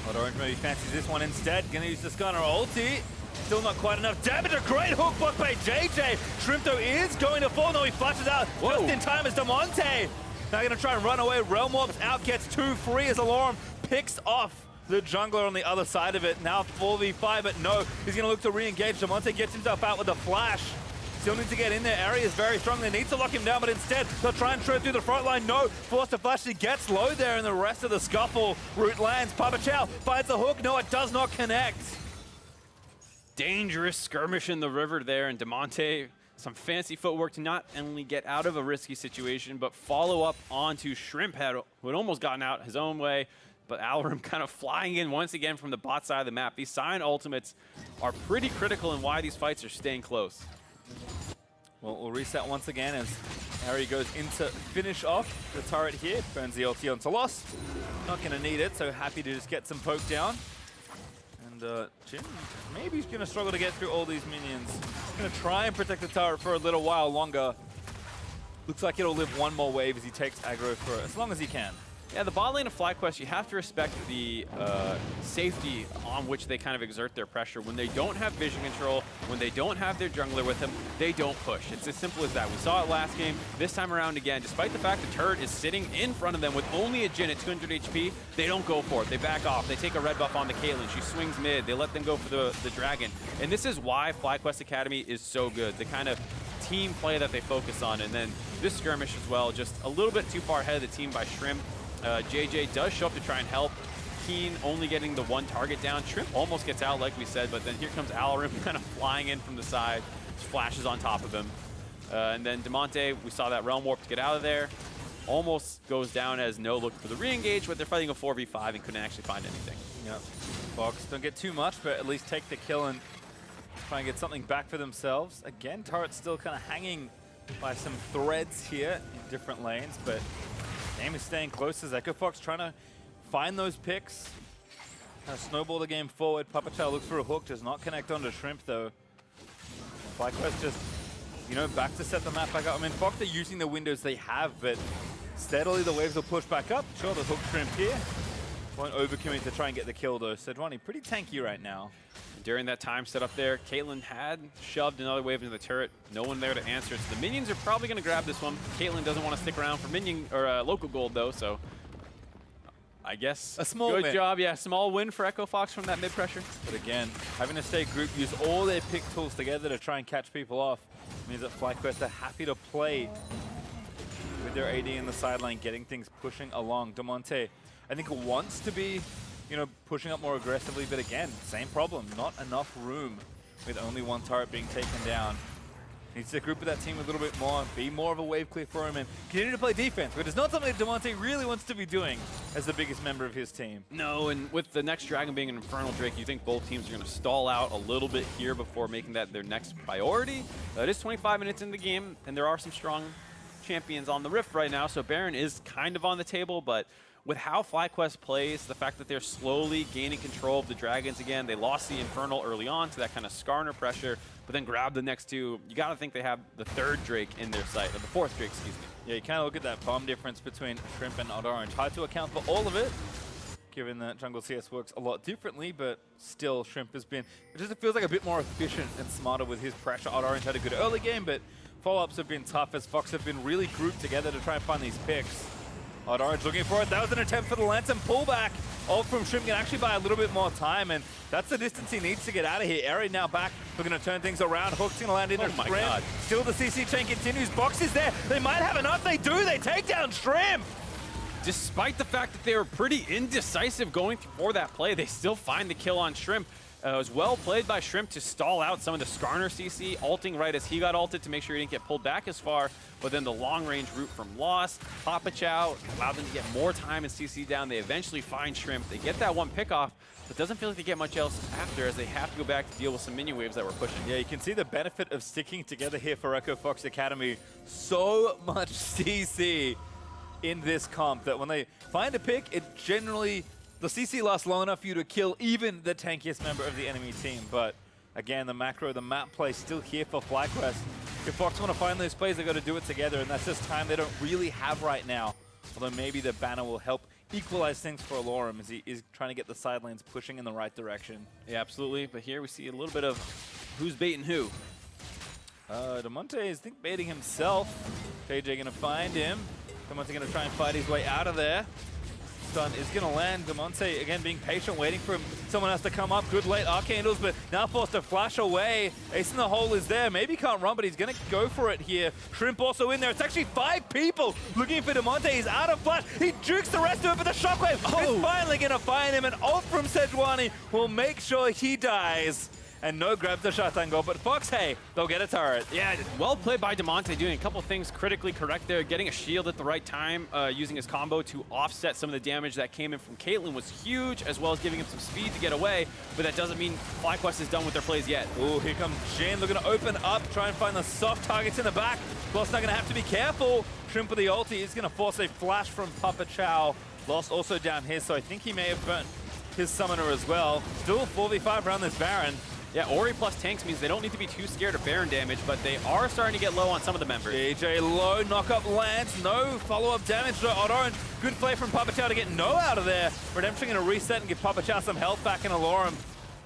OddOrange maybe fancies this one instead. Gonna use the Skarner ulti. Still not quite enough damage. A great hook block by JayJ. Shrimp though is going to fall. No, he flashes out just in time as Damonte. Now going to try and run away. Realm Orbs out, gets 2 free as Allorim picks off the jungler on the other side of it. Now 4v5, but no, he's going to look to re-engage. Damonte gets himself out with a flash. Still need to get in there. Erry is very strong. They need to lock him down, but instead they'll try and shred through the front line. No, forced to flash. He gets low there, and the rest of the scuffle. Root lands. PapaChau finds the hook. No, it does not connect. Dangerous skirmish in the river there, and Damonte, some fancy footwork to not only get out of a risky situation, but follow up onto Shrimp, who had almost gotten out his own way. But Allorim kind of flying in once again from the bot side of the map. These Sion ultimates are pretty critical in why these fights are staying close. Well, we'll reset once again as Erry goes in to finish off the turret here. Burns the ulti onto Lost. Not going to need it, so happy to just get some poke down. And Jhin, maybe he's going to struggle to get through all these minions. He's going to try and protect the turret for a little while longer. Looks like it'll live one more wave as he takes aggro for as long as he can. Yeah, the bot lane of FlyQuest, you have to respect the safety on which they kind of exert their pressure. When they don't have vision control, when they don't have their jungler with them, they don't push. It's as simple as that. We saw it last game. This time around again, despite the fact the turret is sitting in front of them with only a Jhin at 200 HP, they don't go for it. They back off. They take a red buff on the Caitlyn. She swings mid. They let them go for the dragon. And this is why FlyQuest Academy is so good. The kind of team play that they focus on. And then this skirmish as well, just a little bit too far ahead of the team by Shrimp. JayJ does show up to try and help. Keane only getting the 1 target down. Shrimp almost gets out like we said, but then here comes Allorim kind of flying in from the side. Just flashes on top of him. And then Damonte, we saw that Realm Warp to get out of there. Almost goes down as no look for the re-engage, but they're fighting a 4v5 and couldn't actually find anything. Yep. Fox don't get too much, but at least take the kill and try and get something back for themselves. Again, turret's still kind of hanging by some threads here in different lanes, but game is staying close as EchoFox trying to find those picks. Kind of snowball the game forward. PapaChau looks for a hook, does not connect onto Shrimp though. FlyQuest just, you know, back to set the map back up. I mean, Fox are using the windows they have, but steadily the waves will push back up. Sure, the hook Shrimp here. Won't overcommit to try and get the kill though. Sejuani pretty tanky right now. During that time set up there, Caitlyn had shoved another wave into the turret. No one there to answer. So the minions are probably going to grab this one. Caitlyn doesn't want to stick around for minion or local gold though, so I guess a small good win. job. Yeah, small win for EchoFox from that mid pressure. But again, having to stay group, use all their pick tools together to try and catch people off means that FlyQuest are happy to play with their AD in the sideline, getting things pushing along. Damonte, I think, wants to be, you know, pushing up more aggressively, but again, same problem. Not enough room with only 1 turret being taken down. Needs to group with that team a little bit more, be more of a wave clear for him, and continue to play defense, which is not something that Damonte really wants to be doing as the biggest member of his team. No, and with the next dragon being an Infernal Drake, you think both teams are going to stall out a little bit here before making that their next priority. It is 25 minutes in the game, and there are some strong champions on the Rift right now, so Baron is kind of on the table, but with how FlyQuest plays, the fact that they're slowly gaining control of the dragons again, they lost the Infernal early on to that kind of Skarner pressure, but then grabbed the next 2. You got to think they have the 3rd Drake in their sight, or the 4th Drake, excuse me. Yeah, you kind of look at that farm difference between Shrimp and OddOrange. Hard to account for all of it, given that Jungle CS works a lot differently, but still Shrimp has been, it just feels like a bit more efficient and smarter with his pressure. OddOrange had a good early game, but follow-ups have been tough as Fox have been really grouped together to try and find these picks. OddOrange looking for it. That was an attempt for the Lantern pullback. Ult from Shrimp can actually buy a little bit more time, and that's the distance he needs to get out of here. Erry now back, looking to turn things around. Hook's going to land in a Shrimp. God. Still the CC chain continues. Box is there. They might have enough. They do. They take down Shrimp. Despite the fact that they were pretty indecisive going for that play, they still find the kill on Shrimp. It was well played by Shrimp to stall out some of the Skarner CC, ulting right as he got ulted to make sure he didn't get pulled back as far, but then the long-range route from Lost, PapaChau allowed them to get more time and CC down. They eventually find Shrimp. They get that 1 pick-off, but doesn't feel like they get much else after as they have to go back to deal with some minion waves that were pushing. Yeah, you can see the benefit of sticking together here for EchoFox Academy. So much CC in this comp that when they find a pick, it generally, the CC lasts long enough for you to kill even the tankiest member of the enemy team. But again, the macro, the map play still here for FlyQuest. If Fox want to find those plays, they got to do it together, and that's just time they don't really have right now. Although maybe the banner will help equalize things for Allorim as he is trying to get the side lanes pushing in the right direction. Yeah, absolutely. But here we see a little bit of who's baiting who. Damonte is, I think, baiting himself. JayJ gonna find him. Damonte gonna try and fight his way out of there. Stun is gonna land. Damonte, again, being patient, waiting for him. Someone has to come up. Good late Arcandles, but now forced to flash away. Ace in the hole is there. Maybe can't run, but he's gonna go for it here. Shrimp also in there. It's actually 5 people looking for Damonte. He's out of flash. He jukes the rest of it, but the shockwave is finally gonna find him. An ult from Sejuani will make sure he dies. And no grabs the shotgun goal, but Fox, hey, they'll get a turret. Yeah, well played by Damonte, doing a couple things critically correct there, getting a shield at the right time, using his combo to offset some of the damage that came in from Caitlyn was huge, as well as giving him some speed to get away, but that doesn't mean FlyQuest is done with their plays yet. Ooh, here comes Jhin. They're gonna open up, try and find the soft targets in the back. Lost not gonna have to be careful. Shrimp with the ulti is gonna force a flash from PapaChau. Lost also down here, so I think he may have burnt his summoner as well. Still 4v5 around this Baron. Yeah, Ori plus tanks means they don't need to be too scared of Baron damage, but they are starting to get low on some of the members. JayJ low, knock-up lands, no follow-up damage to OddOrange. Good play from PapaChau to get no out of there. Redemption gonna reset and give PapaChau some health back, and Allorim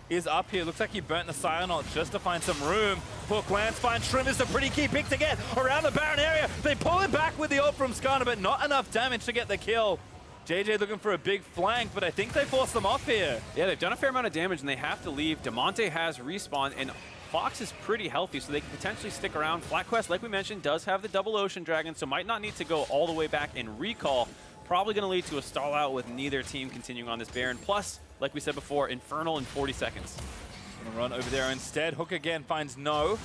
is up here. Looks like he burnt the Sion ult just to find some room. Hook lands, find Shrimp is a pretty key pick to get around the Baron area. They pull it back with the ult from Skarner, but not enough damage to get the kill. JayJ looking for a big flank, but I think they forced them off here. Yeah, they've done a fair amount of damage and they have to leave. Damonte has respawn and Fox is pretty healthy, so they can potentially stick around. FlyQuest, like we mentioned, does have the double Ocean Dragon, so might not need to go all the way back and recall. Probably going to lead to a stall out with neither team continuing on this Baron. Plus, like we said before, Infernal in 40 seconds. Gonna run over there instead. Hook again finds no.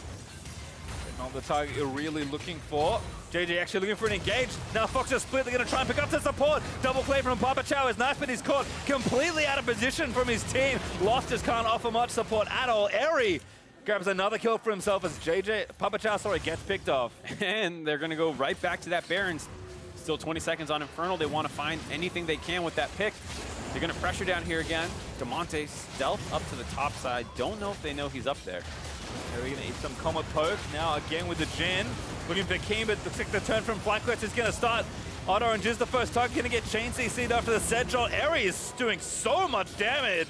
Not the target you're really looking for. JayJ actually looking for an engage. Now FOXA split. They're going to try and pick up the support. Double play from PapaChau is nice, but he's caught completely out of position from his team. Lost just can't offer much support at all. Erry grabs another kill for himself as PapaChau gets picked off. And they're going to go right back to that Baron. Still 20 seconds on Infernal. They want to find anything they can with that pick. They're going to pressure down here again. Damonte stealth up to the top side. Don't know if they know he's up there. We're gonna eat some Comet Poke. Now again with the Jhin. Looking for Keane, but looks like the turn from FlyQuest is gonna start. OddOrange is the first target, gonna get chain CC'd after the Sedge. Erry is doing so much damage.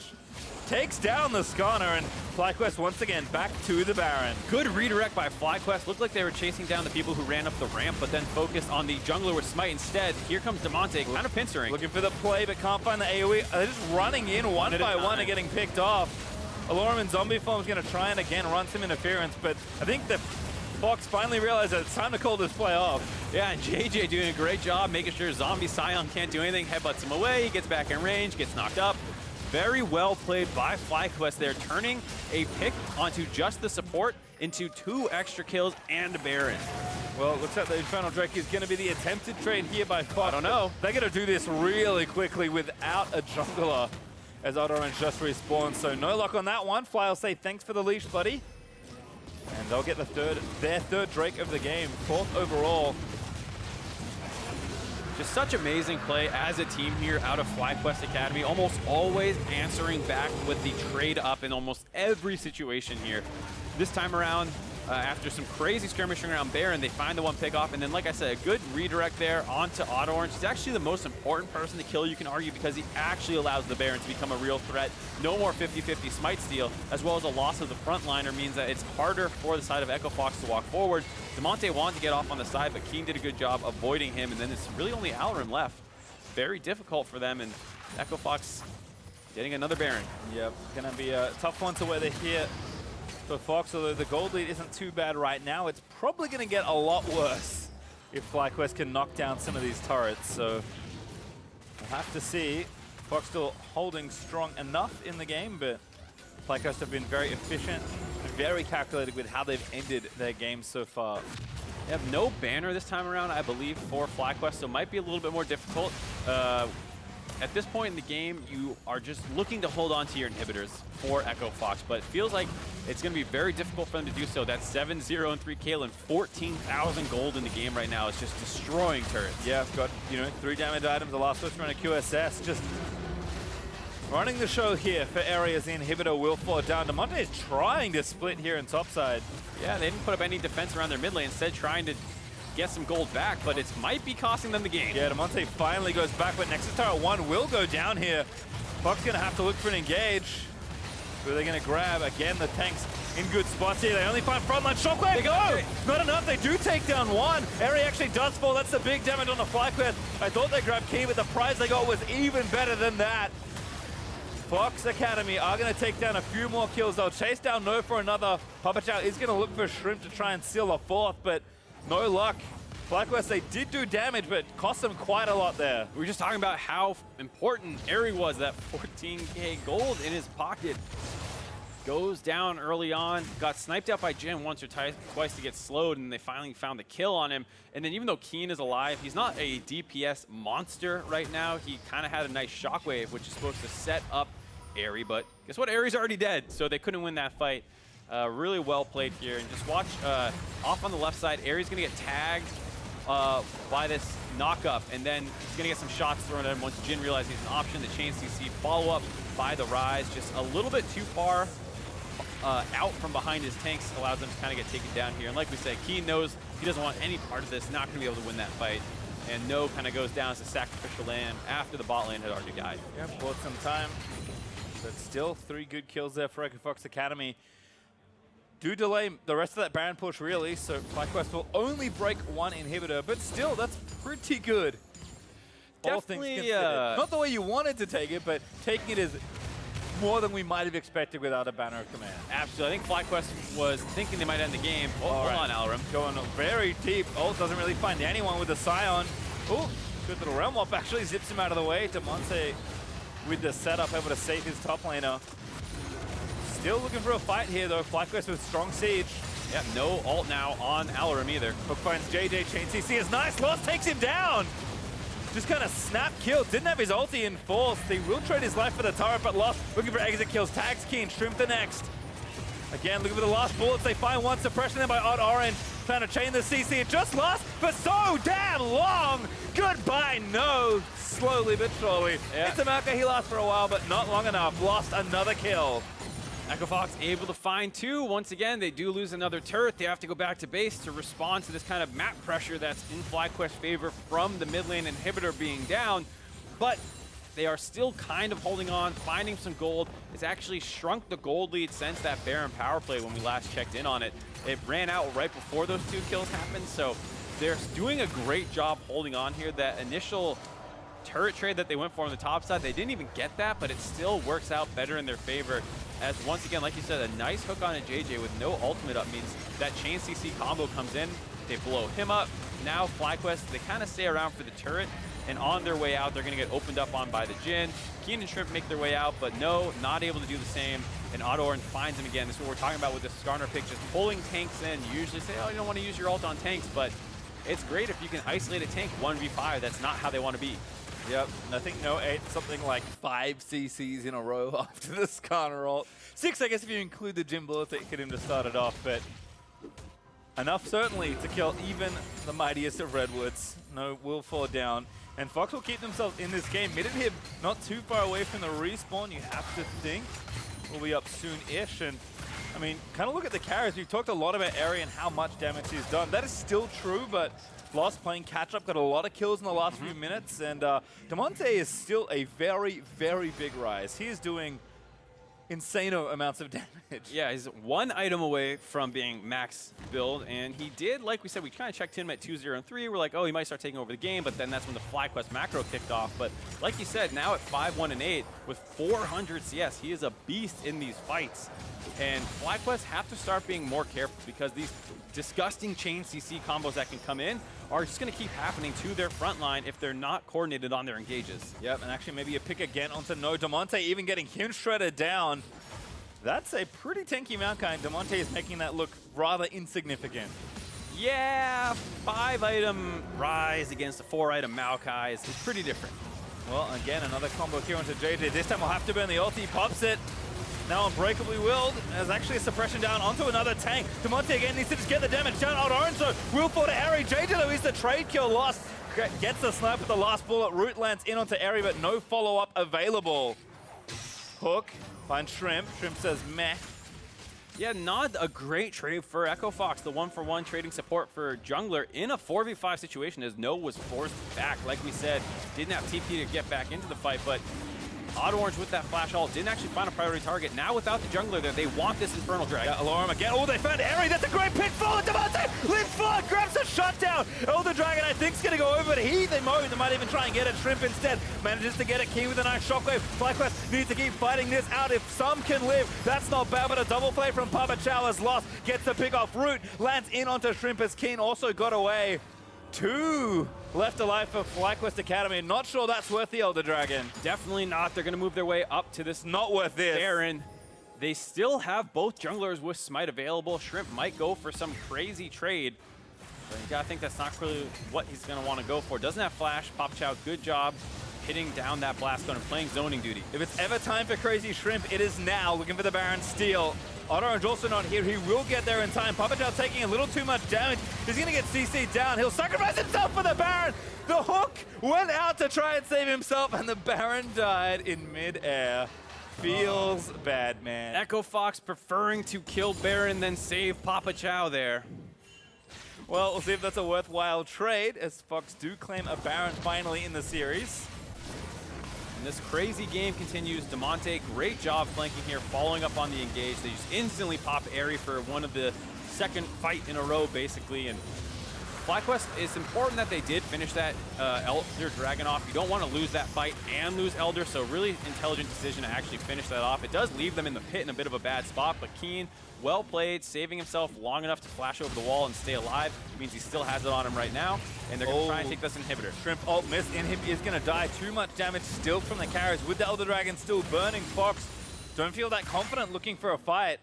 Takes down the Skarner, and FlyQuest once again back to the Baron. Good redirect by FlyQuest. Looked like they were chasing down the people who ran up the ramp, but then focused on the jungler with Smite instead. Here comes Damonte, kind of pincering. Looking for the play, but can't find the AoE. They're just running in one by one and getting picked off. Allorim in zombie form is going to try and again run some interference, but I think the Fox finally realized that it's time to call this play off. Yeah, and JayJ doing a great job making sure zombie Sion can't do anything, headbutts him away, he gets back in range, gets knocked up. Very well played by FlyQuest there, turning a pick onto just the support into 2 extra kills and a Baron. Well, it looks like the Infernal Drake is going to be the attempted trade here by Fox. I don't know. They're going to do this really quickly without a jungler, as OddOrange just respawned, so no luck on that one. Fly will say thanks for the leash, buddy. And they'll get their third Drake of the game, 4th overall. Just such amazing play as a team here out of FlyQuest Academy, almost always answering back with the trade up in almost every situation here. This time around, after some crazy skirmishing around Baron, they find the one pick off, and then, like I said, a good redirect there onto OddOrange. He's actually the most important person to kill, you can argue, because he actually allows the Baron to become a real threat. No more 50-50 smite steal, as well as a loss of the frontliner means that it's harder for the side of Echo Fox to walk forward. Damonte wanted to get off on the side, but Keane did a good job avoiding him, and then it's really only Allorim left. Very difficult for them, and Echo Fox getting another Baron. Yep, gonna be a tough one to weather here for Fox, although the gold lead isn't too bad right now. It's probably going to get a lot worse if FlyQuest can knock down some of these turrets, so we'll have to see. Fox still holding strong enough in the game, but FlyQuest have been very efficient and very calculated with how they've ended their games so far. They have no banner this time around, I believe, for FlyQuest, so it might be a little bit more difficult. At this point in the game, you are just looking to hold on to your inhibitors for Echo Fox, but it feels like it's going to be very difficult for them to do so. That 7-0-3 Caitlyn, 14,000 gold in the game right now is just destroying turrets. Yeah, I've got, 3 damage items, the last switch run a QSS, just running the show here for Erry as the inhibitor will fall down. Damonte is trying to split here in topside. Yeah, they didn't put up any defense around their mid lane, instead trying to get some gold back, but it might be costing them the game. Yeah, Damonte finally goes back, but Nexus Tower 1 will go down here. Fox gonna have to look for an engage. Who are they gonna grab? Again, the tanks in good spots here. They only find frontline. Shockwave! They go! Not enough, they do take down one. Erry actually does fall. That's the big damage on the FlyQuest. I thought they grabbed Keane, but the prize they got was even better than that. Fox Academy are going to take down a few more kills. They'll chase down No for another. PapaChau is going to look for Shrimp to try and seal a fourth, but no luck. FlyQuest, they did do damage, but cost them quite a lot there. We were just talking about how important Erry was, that 14K gold in his pocket. Goes down early on, got sniped out by Jhin once or twice to get slowed, and they finally found the kill on him. And then even though Keane is alive, he's not a DPS monster right now. He kind of had a nice shockwave, which is supposed to set up Erry, but guess what? Erry's already dead, so they couldn't win that fight. Really well played here. And just watch off on the left side, Erry's going to get tagged by this knock-up, and then he's going to get some shots thrown at him once Jhin realizes he's an option. The chain CC follow-up by the Ryze, just a little bit too far out from behind his tanks, allows them to kind of get taken down here. And like we said, Keane knows he doesn't want any part of this, not going to be able to win that fight. And No kind of goes down as a sacrificial lamb after the bot lane had already died. Yeah, bought some time, but still 3 good kills there for Fox Academy. Do delay the rest of that Baron push, really, so FlyQuest will only break 1 inhibitor, but still, that's pretty good. All things Definitely, considered. Not the way you wanted to take it, but taking it is more than we might have expected without a banner of command. Absolutely. I think FlyQuest was thinking they might end the game. Oh, hold on, Allorim. Going very deep. Ult doesn't really find anyone with the Sion. Oh, good little realm up. Actually zips him out of the way. Damonte with the setup, able to save his top laner. Still looking for a fight here, though. FlyQuest with strong siege. Yeah, no ult now on Allorim either. Hook finds JayJ. Chain CC is nice. Lost takes him down. Just kind of snap kill. Didn't have his ulti in force. He will trade his life for the turret, but Lost looking for exit kills. Tags Keane. Shrimp the next. Again, looking for the last bullets. They find one. Suppression there by OddOrange. Trying to chain the CC. It just lost for so damn long. Goodbye, No. Slowly but surely. Yeah. It's a Maokai. He lasts for a while, but not long enough. Lost another kill. Fox able to find 2. Once again, they do lose another turret. They have to go back to base to respond to this kind of map pressure that's in FlyQuest's favor from the mid lane inhibitor being down. But they are still kind of holding on, finding some gold. It's actually shrunk the gold lead since that Baron power play when we last checked in on it. It ran out right before those 2 kills happened, so they're doing a great job holding on here. That initial turret trade that they went for on the top side, they didn't even get that, but it still works out better in their favor. As once again, like you said, a nice hook on a JayJ with no ultimate up means that chain CC combo comes in, they blow him up. Now FlyQuest, they kind of stay around for the turret, and on their way out, they're going to get opened up on by the Jhin. Keane and Shrimp make their way out, but No, not able to do the same, and OddOrange finds him again. This is what we're talking about with the Skarner pick, just pulling tanks in. You usually say, oh, you don't want to use your ult on tanks, but it's great if you can isolate a tank 1v5. That's not how they want to be. Yep, and I think No ate something like 5 CCs in a row after the Skarner ult. 6, I guess, if you include the Jhin bullets that hit him to start it off, but enough certainly to kill even the mightiest of Redwoods. No will fall down, and Fox will keep themselves in this game. Mid and Hib not too far away from the respawn, you have to think. Will be up soon-ish, and I mean, kind of look at the carries. We've talked a lot about Erry and how much damage he's done. That is still true, but Lost playing catch-up, got a lot of kills in the last few minutes, and Damonte is still a very, very big Ryze. He is doing insane amounts of damage. Yeah, he's 1 item away from being max build, and he did, like we said, we kind of checked him at 2-0 and 3. We're like, oh, he might start taking over the game, but then that's when the FlyQuest macro kicked off. But like you said, now at 5-1 and 8 with 400 CS, he is a beast in these fights. And FlyQuest have to start being more careful because these disgusting chain CC combos that can come in are just going to keep happening to their front line if they're not coordinated on their engages. Yep, and actually maybe a pick again onto No. Damonte even getting him shredded down. That's a pretty tanky Maokai, and Damonte is making that look rather insignificant. Yeah, 5-item Ryze against a 4-item Maokai is pretty different. Well, again, another combo here onto JayJ. This time we'll have to burn the ulti. Pops it. Now Unbreakably Willed. There's actually a suppression down onto another tank. Damonte again needs to just get the damage down. OddOrange, so will fall to Erry. JayJ though is the trade kill lost. Gets the snipe with the last bullet. Root lands in onto Erry, but no follow-up available. Hook finds Shrimp. Shrimp says meh. Yeah, not a great trade for Echo Fox, the 1-for-1 trading support for jungler in a 4v5 situation as No was forced back. Like we said, didn't have TP to get back into the fight, but OddOrange with that flash ult didn't actually find a priority target. Now without the jungler there, they want this Infernal Dragon. Allorim again. Oh, they found Erry. That's a great pick forward. Damonte leaps forward, grabs a shutdown. Elder Dragon, I think, is going to go over to Heath. They might even try and get it. Shrimp instead manages to get it. Keane with a nice shockwave. FlyQuest needs to keep fighting this out. If some can live, that's not bad, but a double play from PapaChau is lost. Gets the pick off. Root lands in onto Shrimp as Keane also got away. 2 left alive for FlyQuest Academy. Not sure that's worth the Elder Dragon. Definitely not. They're going to move their way up to this. Not worth this. Baron. They still have both junglers with Smite available. Shrimp might go for some crazy trade. But you gotta think that's not really what he's going to want to go for. Doesn't have flash. PapaChau, good job hitting down that blast zone and playing zoning duty. If it's ever time for crazy Shrimp, it is now. Looking for the Baron steal. OddOrange also not here. He will get there in time. PapaChau taking a little too much damage. He's going to get CC'd down. He'll sacrifice himself for the Baron. The hook went out to try and save himself, and the Baron died in mid-air. Feels bad, man. Echo Fox preferring to kill Baron than save PapaChau there. Well, we'll see if that's a worthwhile trade, as Fox do claim a Baron finally in the series. And this crazy game continues. Damonte, great job flanking here, following up on the engage. They just instantly pop Erry for one of the second fight in a row, basically. And FlyQuest, it's important that they did finish that Elder Dragon off. You don't want to lose that fight and lose Elder, so really intelligent decision to actually finish that off. It does leave them in the pit in a bit of a bad spot, but Keane, well played, saving himself long enough to flash over the wall and stay alive. Means he still has it on him right now, and they're going to try and take this inhibitor. Shrimp ult miss. Inhib is going to die. Too much damage still from the carries with the Elder Dragon still burning. Fox don't feel that confident looking for a fight.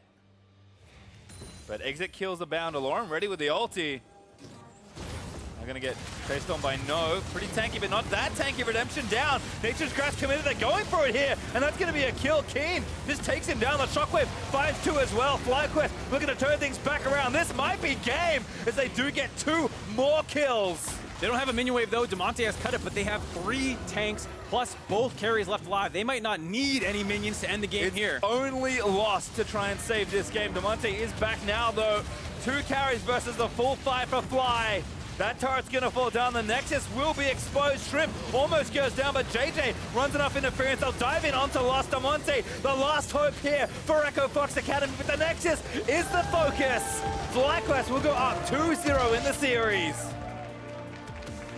But exit kills the bound. Allorim ready with the ulti. They're going to get chased on by No. Pretty tanky, but not that tanky. Redemption down. Nature's Grasp committed. They're going for it here, and that's going to be a kill. Keane just takes him down. The shockwave 5-2 as well. FlyQuest looking to turn things back around. This might be game, as they do get 2 more kills. They don't have a minion wave though. Damonte has cut it, but they have 3 tanks plus both carries left alive. They might not need any minions to end the game here. Only lost to try and save this game. Damonte is back now though. 2 carries versus the full 5 for Fly. That turret's gonna fall down. The Nexus will be exposed. Shrimp almost goes down, but JayJ runs enough interference. They'll dive in onto last Damonte. The last hope here for Echo Fox Academy, but the Nexus is the focus. FlyQuest will go up 2-0 in the series.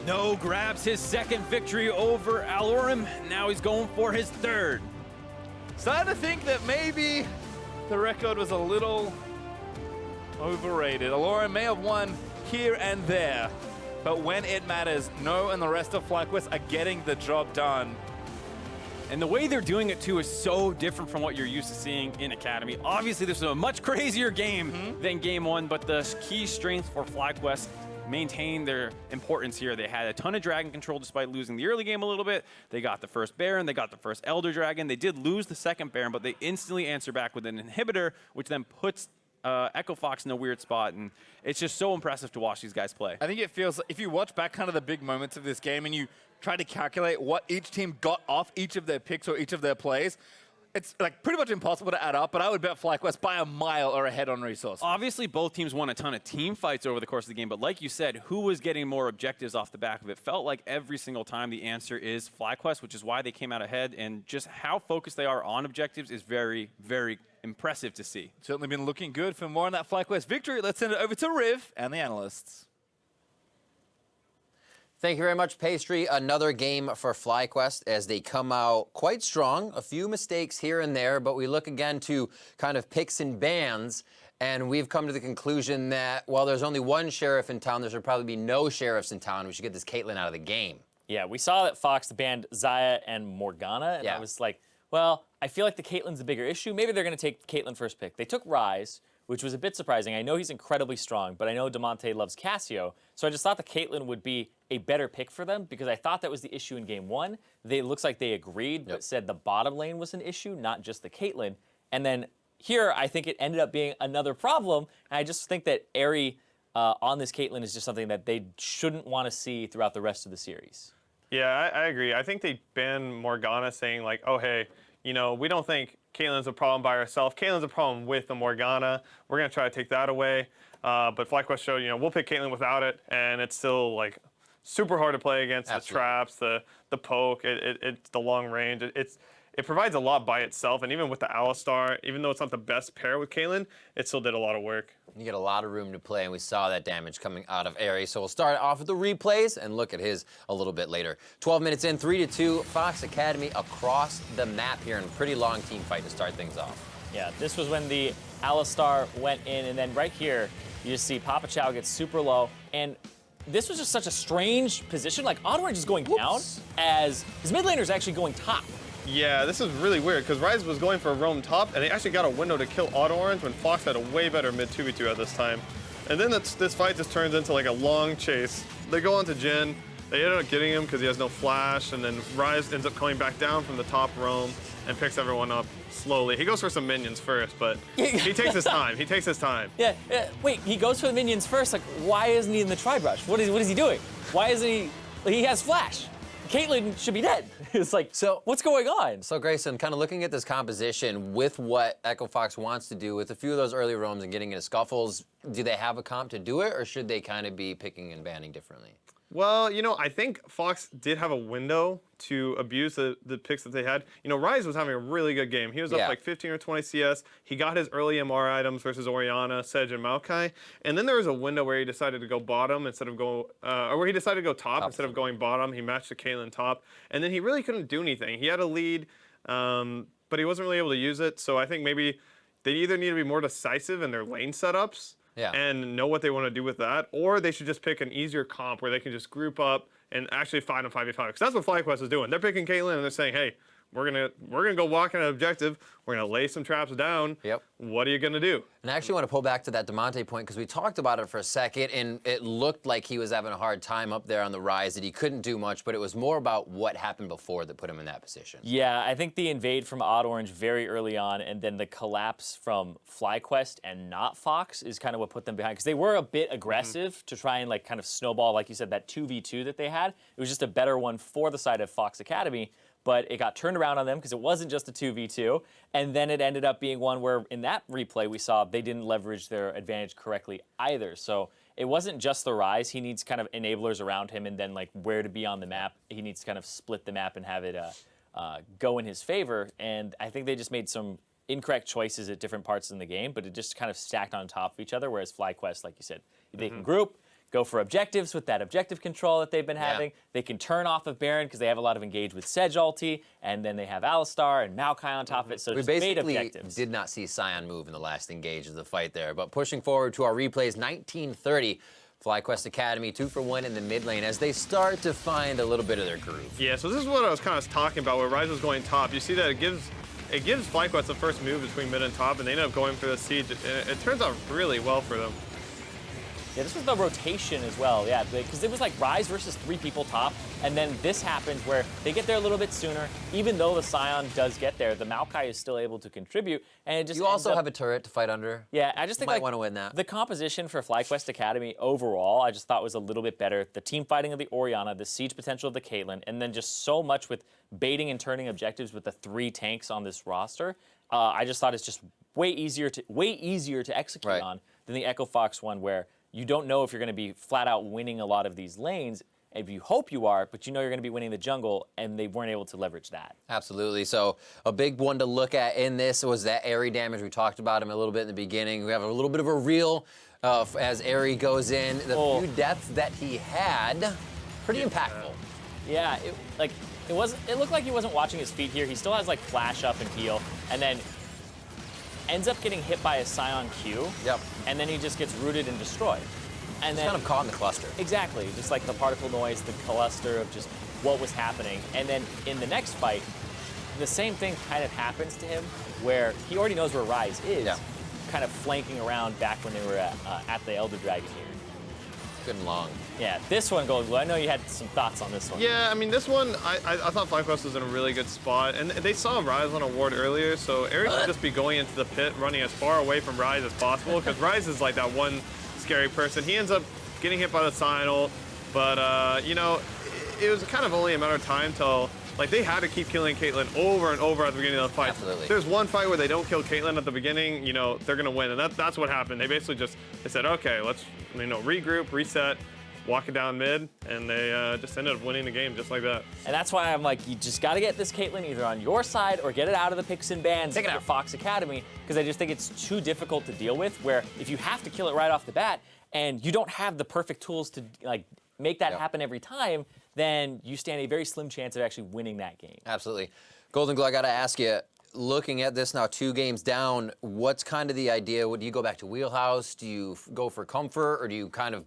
No grabs his second victory over Allorim. Now he's going for his 3rd. Starting to think that maybe the record was a little overrated. Allorim may have won here and there, but when it matters, No and the rest of FlyQuest are getting the job done. And the way they're doing it too is so different from what you're used to seeing in Academy. Obviously, this is a much crazier game than Game 1, but the key strength for FlyQuest maintain their importance here. They had a ton of dragon control despite losing the early game a little bit. They got the first Baron, they got the first Elder Dragon. They did lose the second Baron, but they instantly answer back with an inhibitor, which then puts Echo Fox in a weird spot, and it's just so impressive to watch these guys play. I think it feels like if you watch back kind of the big moments of this game and you try to calculate what each team got off each of their picks or each of their plays, it's like pretty much impossible to add up, but I would bet FlyQuest by a mile are ahead on resource. Obviously, both teams won a ton of team fights over the course of the game, but like you said, who was getting more objectives off the back of it? Felt like every single time the answer is FlyQuest, which is why they came out ahead, and just how focused they are on objectives is very, very impressive to see. Certainly been looking good. For more on that FlyQuest victory, let's send it over to Riv and the analysts. Thank you very much, Pastry. Another game for FlyQuest as they come out quite strong. A few mistakes here and there, but we look again to kind of picks and bans, and we've come to the conclusion that while there's only one sheriff in town, there should probably be no sheriffs in town. We should get this Caitlyn out of the game. Yeah, we saw that Fox banned Xayah and Morgana, and I was like, well, I feel like the Caitlyn's the bigger issue. Maybe they're going to take Caitlyn first pick. They took Ryze, which was a bit surprising. I know he's incredibly strong, but I know Damonte loves Cassio, so I just thought the Caitlyn would be a better pick for them because I thought that was the issue in Game 1. It looks like they agreed, but said the bottom lane was an issue, not just the Caitlyn. And then here, I think it ended up being another problem, and I just think that Erry on this Caitlyn is just something that they shouldn't want to see throughout the rest of the series. Yeah, I agree. I think they banned Morgana saying like, oh, hey, you know, we don't think Caitlyn's a problem by herself. Caitlyn's a problem with the Morgana. We're going to try to take that away. But FlyQuest showed, you know, we'll pick Caitlyn without it, and it's still, like, super hard to play against. Absolutely. The traps, the poke, it's the long range. It provides a lot by itself, and even with the Alistar, even though it's not the best pair with Caitlyn, it still did a lot of work. You get a lot of room to play, and we saw that damage coming out of Erry. So we'll start off with the replays and look at his a little bit later. 12 minutes in, 3-2, Fox Academy across the map here in a pretty long team fight to start things off. Yeah, this was when the Alistar went in, and then right here, you just see PapaChau gets super low, and this was just such a strange position. Like, OddOrange is going down as his mid laner is actually going top. Yeah, this is really weird because Ryze was going for a roam top, and they actually got a window to kill OddOrange when Fox had a way better mid 2v2 at this time. And then this fight just turns into like a long chase. They go on to Jhin. They end up getting him because he has no flash, and then Ryze ends up coming back down from the top roam and picks everyone up slowly. He goes for some minions first, but he takes his time. He takes his time. Yeah, wait, he goes for the minions first. Like, why isn't he in the tri-brush? What is he doing? Why isn't he? He has flash. Caitlyn should be dead. It's like, so what's going on? So Grayson, kind of looking at this composition with what Echo Fox wants to do with a few of those early roams and getting into scuffles, do they have a comp to do it, or should they kind of be picking and banning differently? Well, you know, I think Fox did have a window to abuse the picks that they had. You know, Ryze was having a really good game. He was up like 15 or 20 CS. He got his early MR items versus Orianna, Sej, and Maokai. And then there was a window where he decided to go bottom instead of go, or where he decided to go top instead of going bottom. He matched the Caitlyn top. And then he really couldn't do anything. He had a lead, but he wasn't really able to use it. So I think maybe they either need to be more decisive in their lane setups, and know what they want to do with that, or they should just pick an easier comp where they can just group up and actually fight on 5v5. Because that's what FlyQuest is doing. They're picking Caitlyn and they're saying, hey, we're gonna go walk in an objective. We're gonna lay some traps down. Yep. What are you gonna do? And I actually want to pull back to that Damonte point because we talked about it for a second, and it looked like he was having a hard time up there on the Ryze, that he couldn't do much, but it was more about what happened before that put him in that position. Yeah, I think the invade from OddOrange very early on, and then the collapse from FlyQuest and not Fox is kind of what put them behind, because they were a bit aggressive to try and like kind of snowball, like you said, that 2v2 that they had. It was just a better one for the side of Fox Academy. But it got turned around on them because it wasn't just a 2v2. And then it ended up being one where in that replay we saw they didn't leverage their advantage correctly either. So it wasn't just the Ryze. He needs kind of enablers around him and then like where to be on the map. He needs to kind of split the map and have it go in his favor. And I think they just made some incorrect choices at different parts in the game, but it just kind of stacked on top of each other. Whereas FlyQuest, like you said, they can group, go for objectives with that objective control that they've been having. They can turn off of Baron because they have a lot of engage with Sej ulti, and then they have Alistar and Maokai on top of it, so We just made basically objectives. did not see Sion move in the last engage of the fight there. But pushing forward to our replays, 1930, FlyQuest Academy 2-for-1 in the mid lane as they start to find a little bit of their groove. Yeah, so this is what I was kind of talking about where Ryze was going top. You see that it gives FlyQuest the first move between mid and top, and they end up going for the siege. It turns out really well for them. Yeah, this was the rotation as well, yeah, because it was like Ryze versus 3 people top, and then this happens where they get there a little bit sooner. Even though the Sion does get there, the Maokai is still able to contribute, and it just You also have a turret to fight under. Yeah, I just think might like want to win that. the composition for FlyQuest Academy overall, I just thought was a little bit better. The team fighting of the Orianna, the siege potential of the Caitlyn, and then just so much with baiting and turning objectives with the 3 tanks on this roster. I just thought it's just way easier to execute on than the Echo Fox one, where you don't know if you're going to be flat out winning a lot of these lanes. If you hope you are, but you know you're going to be winning the jungle, and they weren't able to leverage that. Absolutely. So a big one to look at in this was that Erry damage. We talked about him a little bit in the beginning. We have a little bit of a reel as Erry goes in. The few deaths that he had, pretty impactful. Yeah, it looked like he wasn't watching his feet here. He still has like flash up and heal, and then ends up getting hit by a Sion Q. Yep. And then he just gets rooted and destroyed. And It's then kind of caught in the cluster. exactly, just like the particle noise, the cluster of just what was happening. And then in the next fight, the same thing kind of happens to him, where he already knows where Ryze is, kind of flanking around back when they were at the Elder Dragon here. Good and long. Yeah, this one goes well. I know you had some thoughts on this one. Yeah, I mean, this one, I thought FlyQuest was in a really good spot. And they saw Ryze on a ward earlier, so Erry should just be going into the pit, running as far away from Ryze as possible, because Ryze is like that one scary person. He ends up getting hit by the Sion ult, but, you know, it was kind of only a matter of time till like they had to keep killing Caitlyn over and over at the beginning of the fight. Absolutely. There's one fight where they don't kill Caitlyn at the beginning, you know, they're gonna win, and that's what happened. They basically they said, okay, let's, you know, regroup, reset, walk it down mid, and they just ended up winning the game just like that. And that's why I'm like, you just got to get this Caitlyn either on your side or get it out of the picks and bans Take it at out. Fox Academy, because I just think it's too difficult to deal with, where if you have to kill it right off the bat and you don't have the perfect tools to like make that happen every time, then you stand a very slim chance of actually winning that game. Absolutely. Golden Glow, I got to ask you, looking at this now, 2 games down, what's kind of the idea? Do you go back to wheelhouse? Do you go for comfort, or do you kind of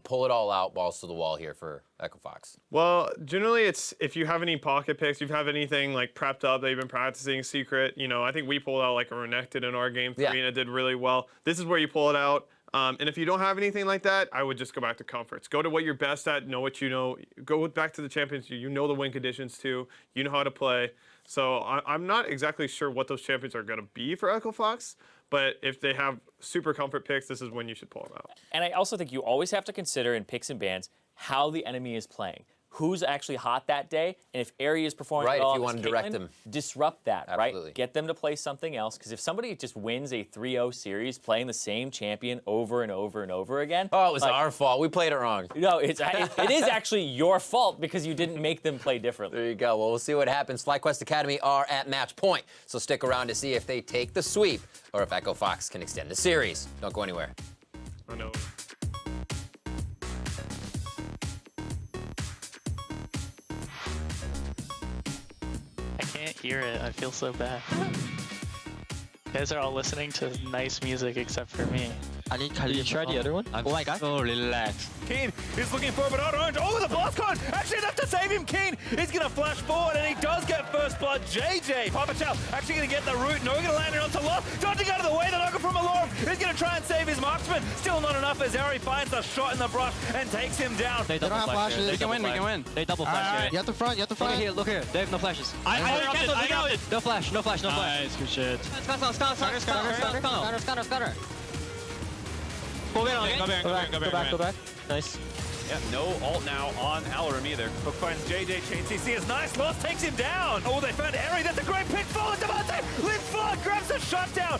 pull it all out, balls to the wall here for Echo Fox? Well, generally it's if you have any pocket picks, if you have anything like prepped up that you've been practicing secret, you know, I think we pulled out like a Renekton in our game 3 and it did really well. This is where you pull it out. And if you don't have anything like that, I would just go back to comforts. Go to what you're best at, know what you know. Go back to the champions. You know the win conditions too. You know how to play. So I'm not exactly sure what those champions are going to be for Echo Fox, but if they have super comfort picks, this is when you should pull them out. And I also think you always have to consider in picks and bans how the enemy is playing. Who's actually hot that day, and if Erry is performing well, if you want to direct them, disrupt that, Absolutely. right? Get them to play something else, because if somebody just wins a 3-0 series playing the same champion over and over and over again, oh, it was our fault. We played it wrong. No, it is actually your fault because you didn't make them play differently. There you go. Well, we'll see what happens. FlyQuest Academy are at match point, so stick around to see if they take the sweep or if Echo Fox can extend the series. Don't go anywhere. I know. I can't hear it. I feel so bad. You guys are all listening to nice music except for me. Did you try the other one? Oh my god. So relaxed. Keane is looking for an OddOrange. Oh, the blast con! Actually enough to save him. Keane is going to flash forward, and he does get first blood. JayJ, PapaChau actually going to get the root. No, going to land it onto Lost. Dodging out of the way. The knocker from Allorim is going to try and save his marksman. Still not enough as Erry finds the shot in the brush and takes him down. They don't have flashes. We can win. We can win. They double flash here. You have to front. You have to front. Look here. They have no flashes. I got it. No flash. No flash. No flash. Nice. Good shit. Skarner. Go back. Nice. Yep, no ult now on Allorim either. Hook finds JayJ, chain CC is nice. Lost takes him down. Oh, they found Erry. That's a great pick. Forward, Damonte. Live forward, grabs the shutdown.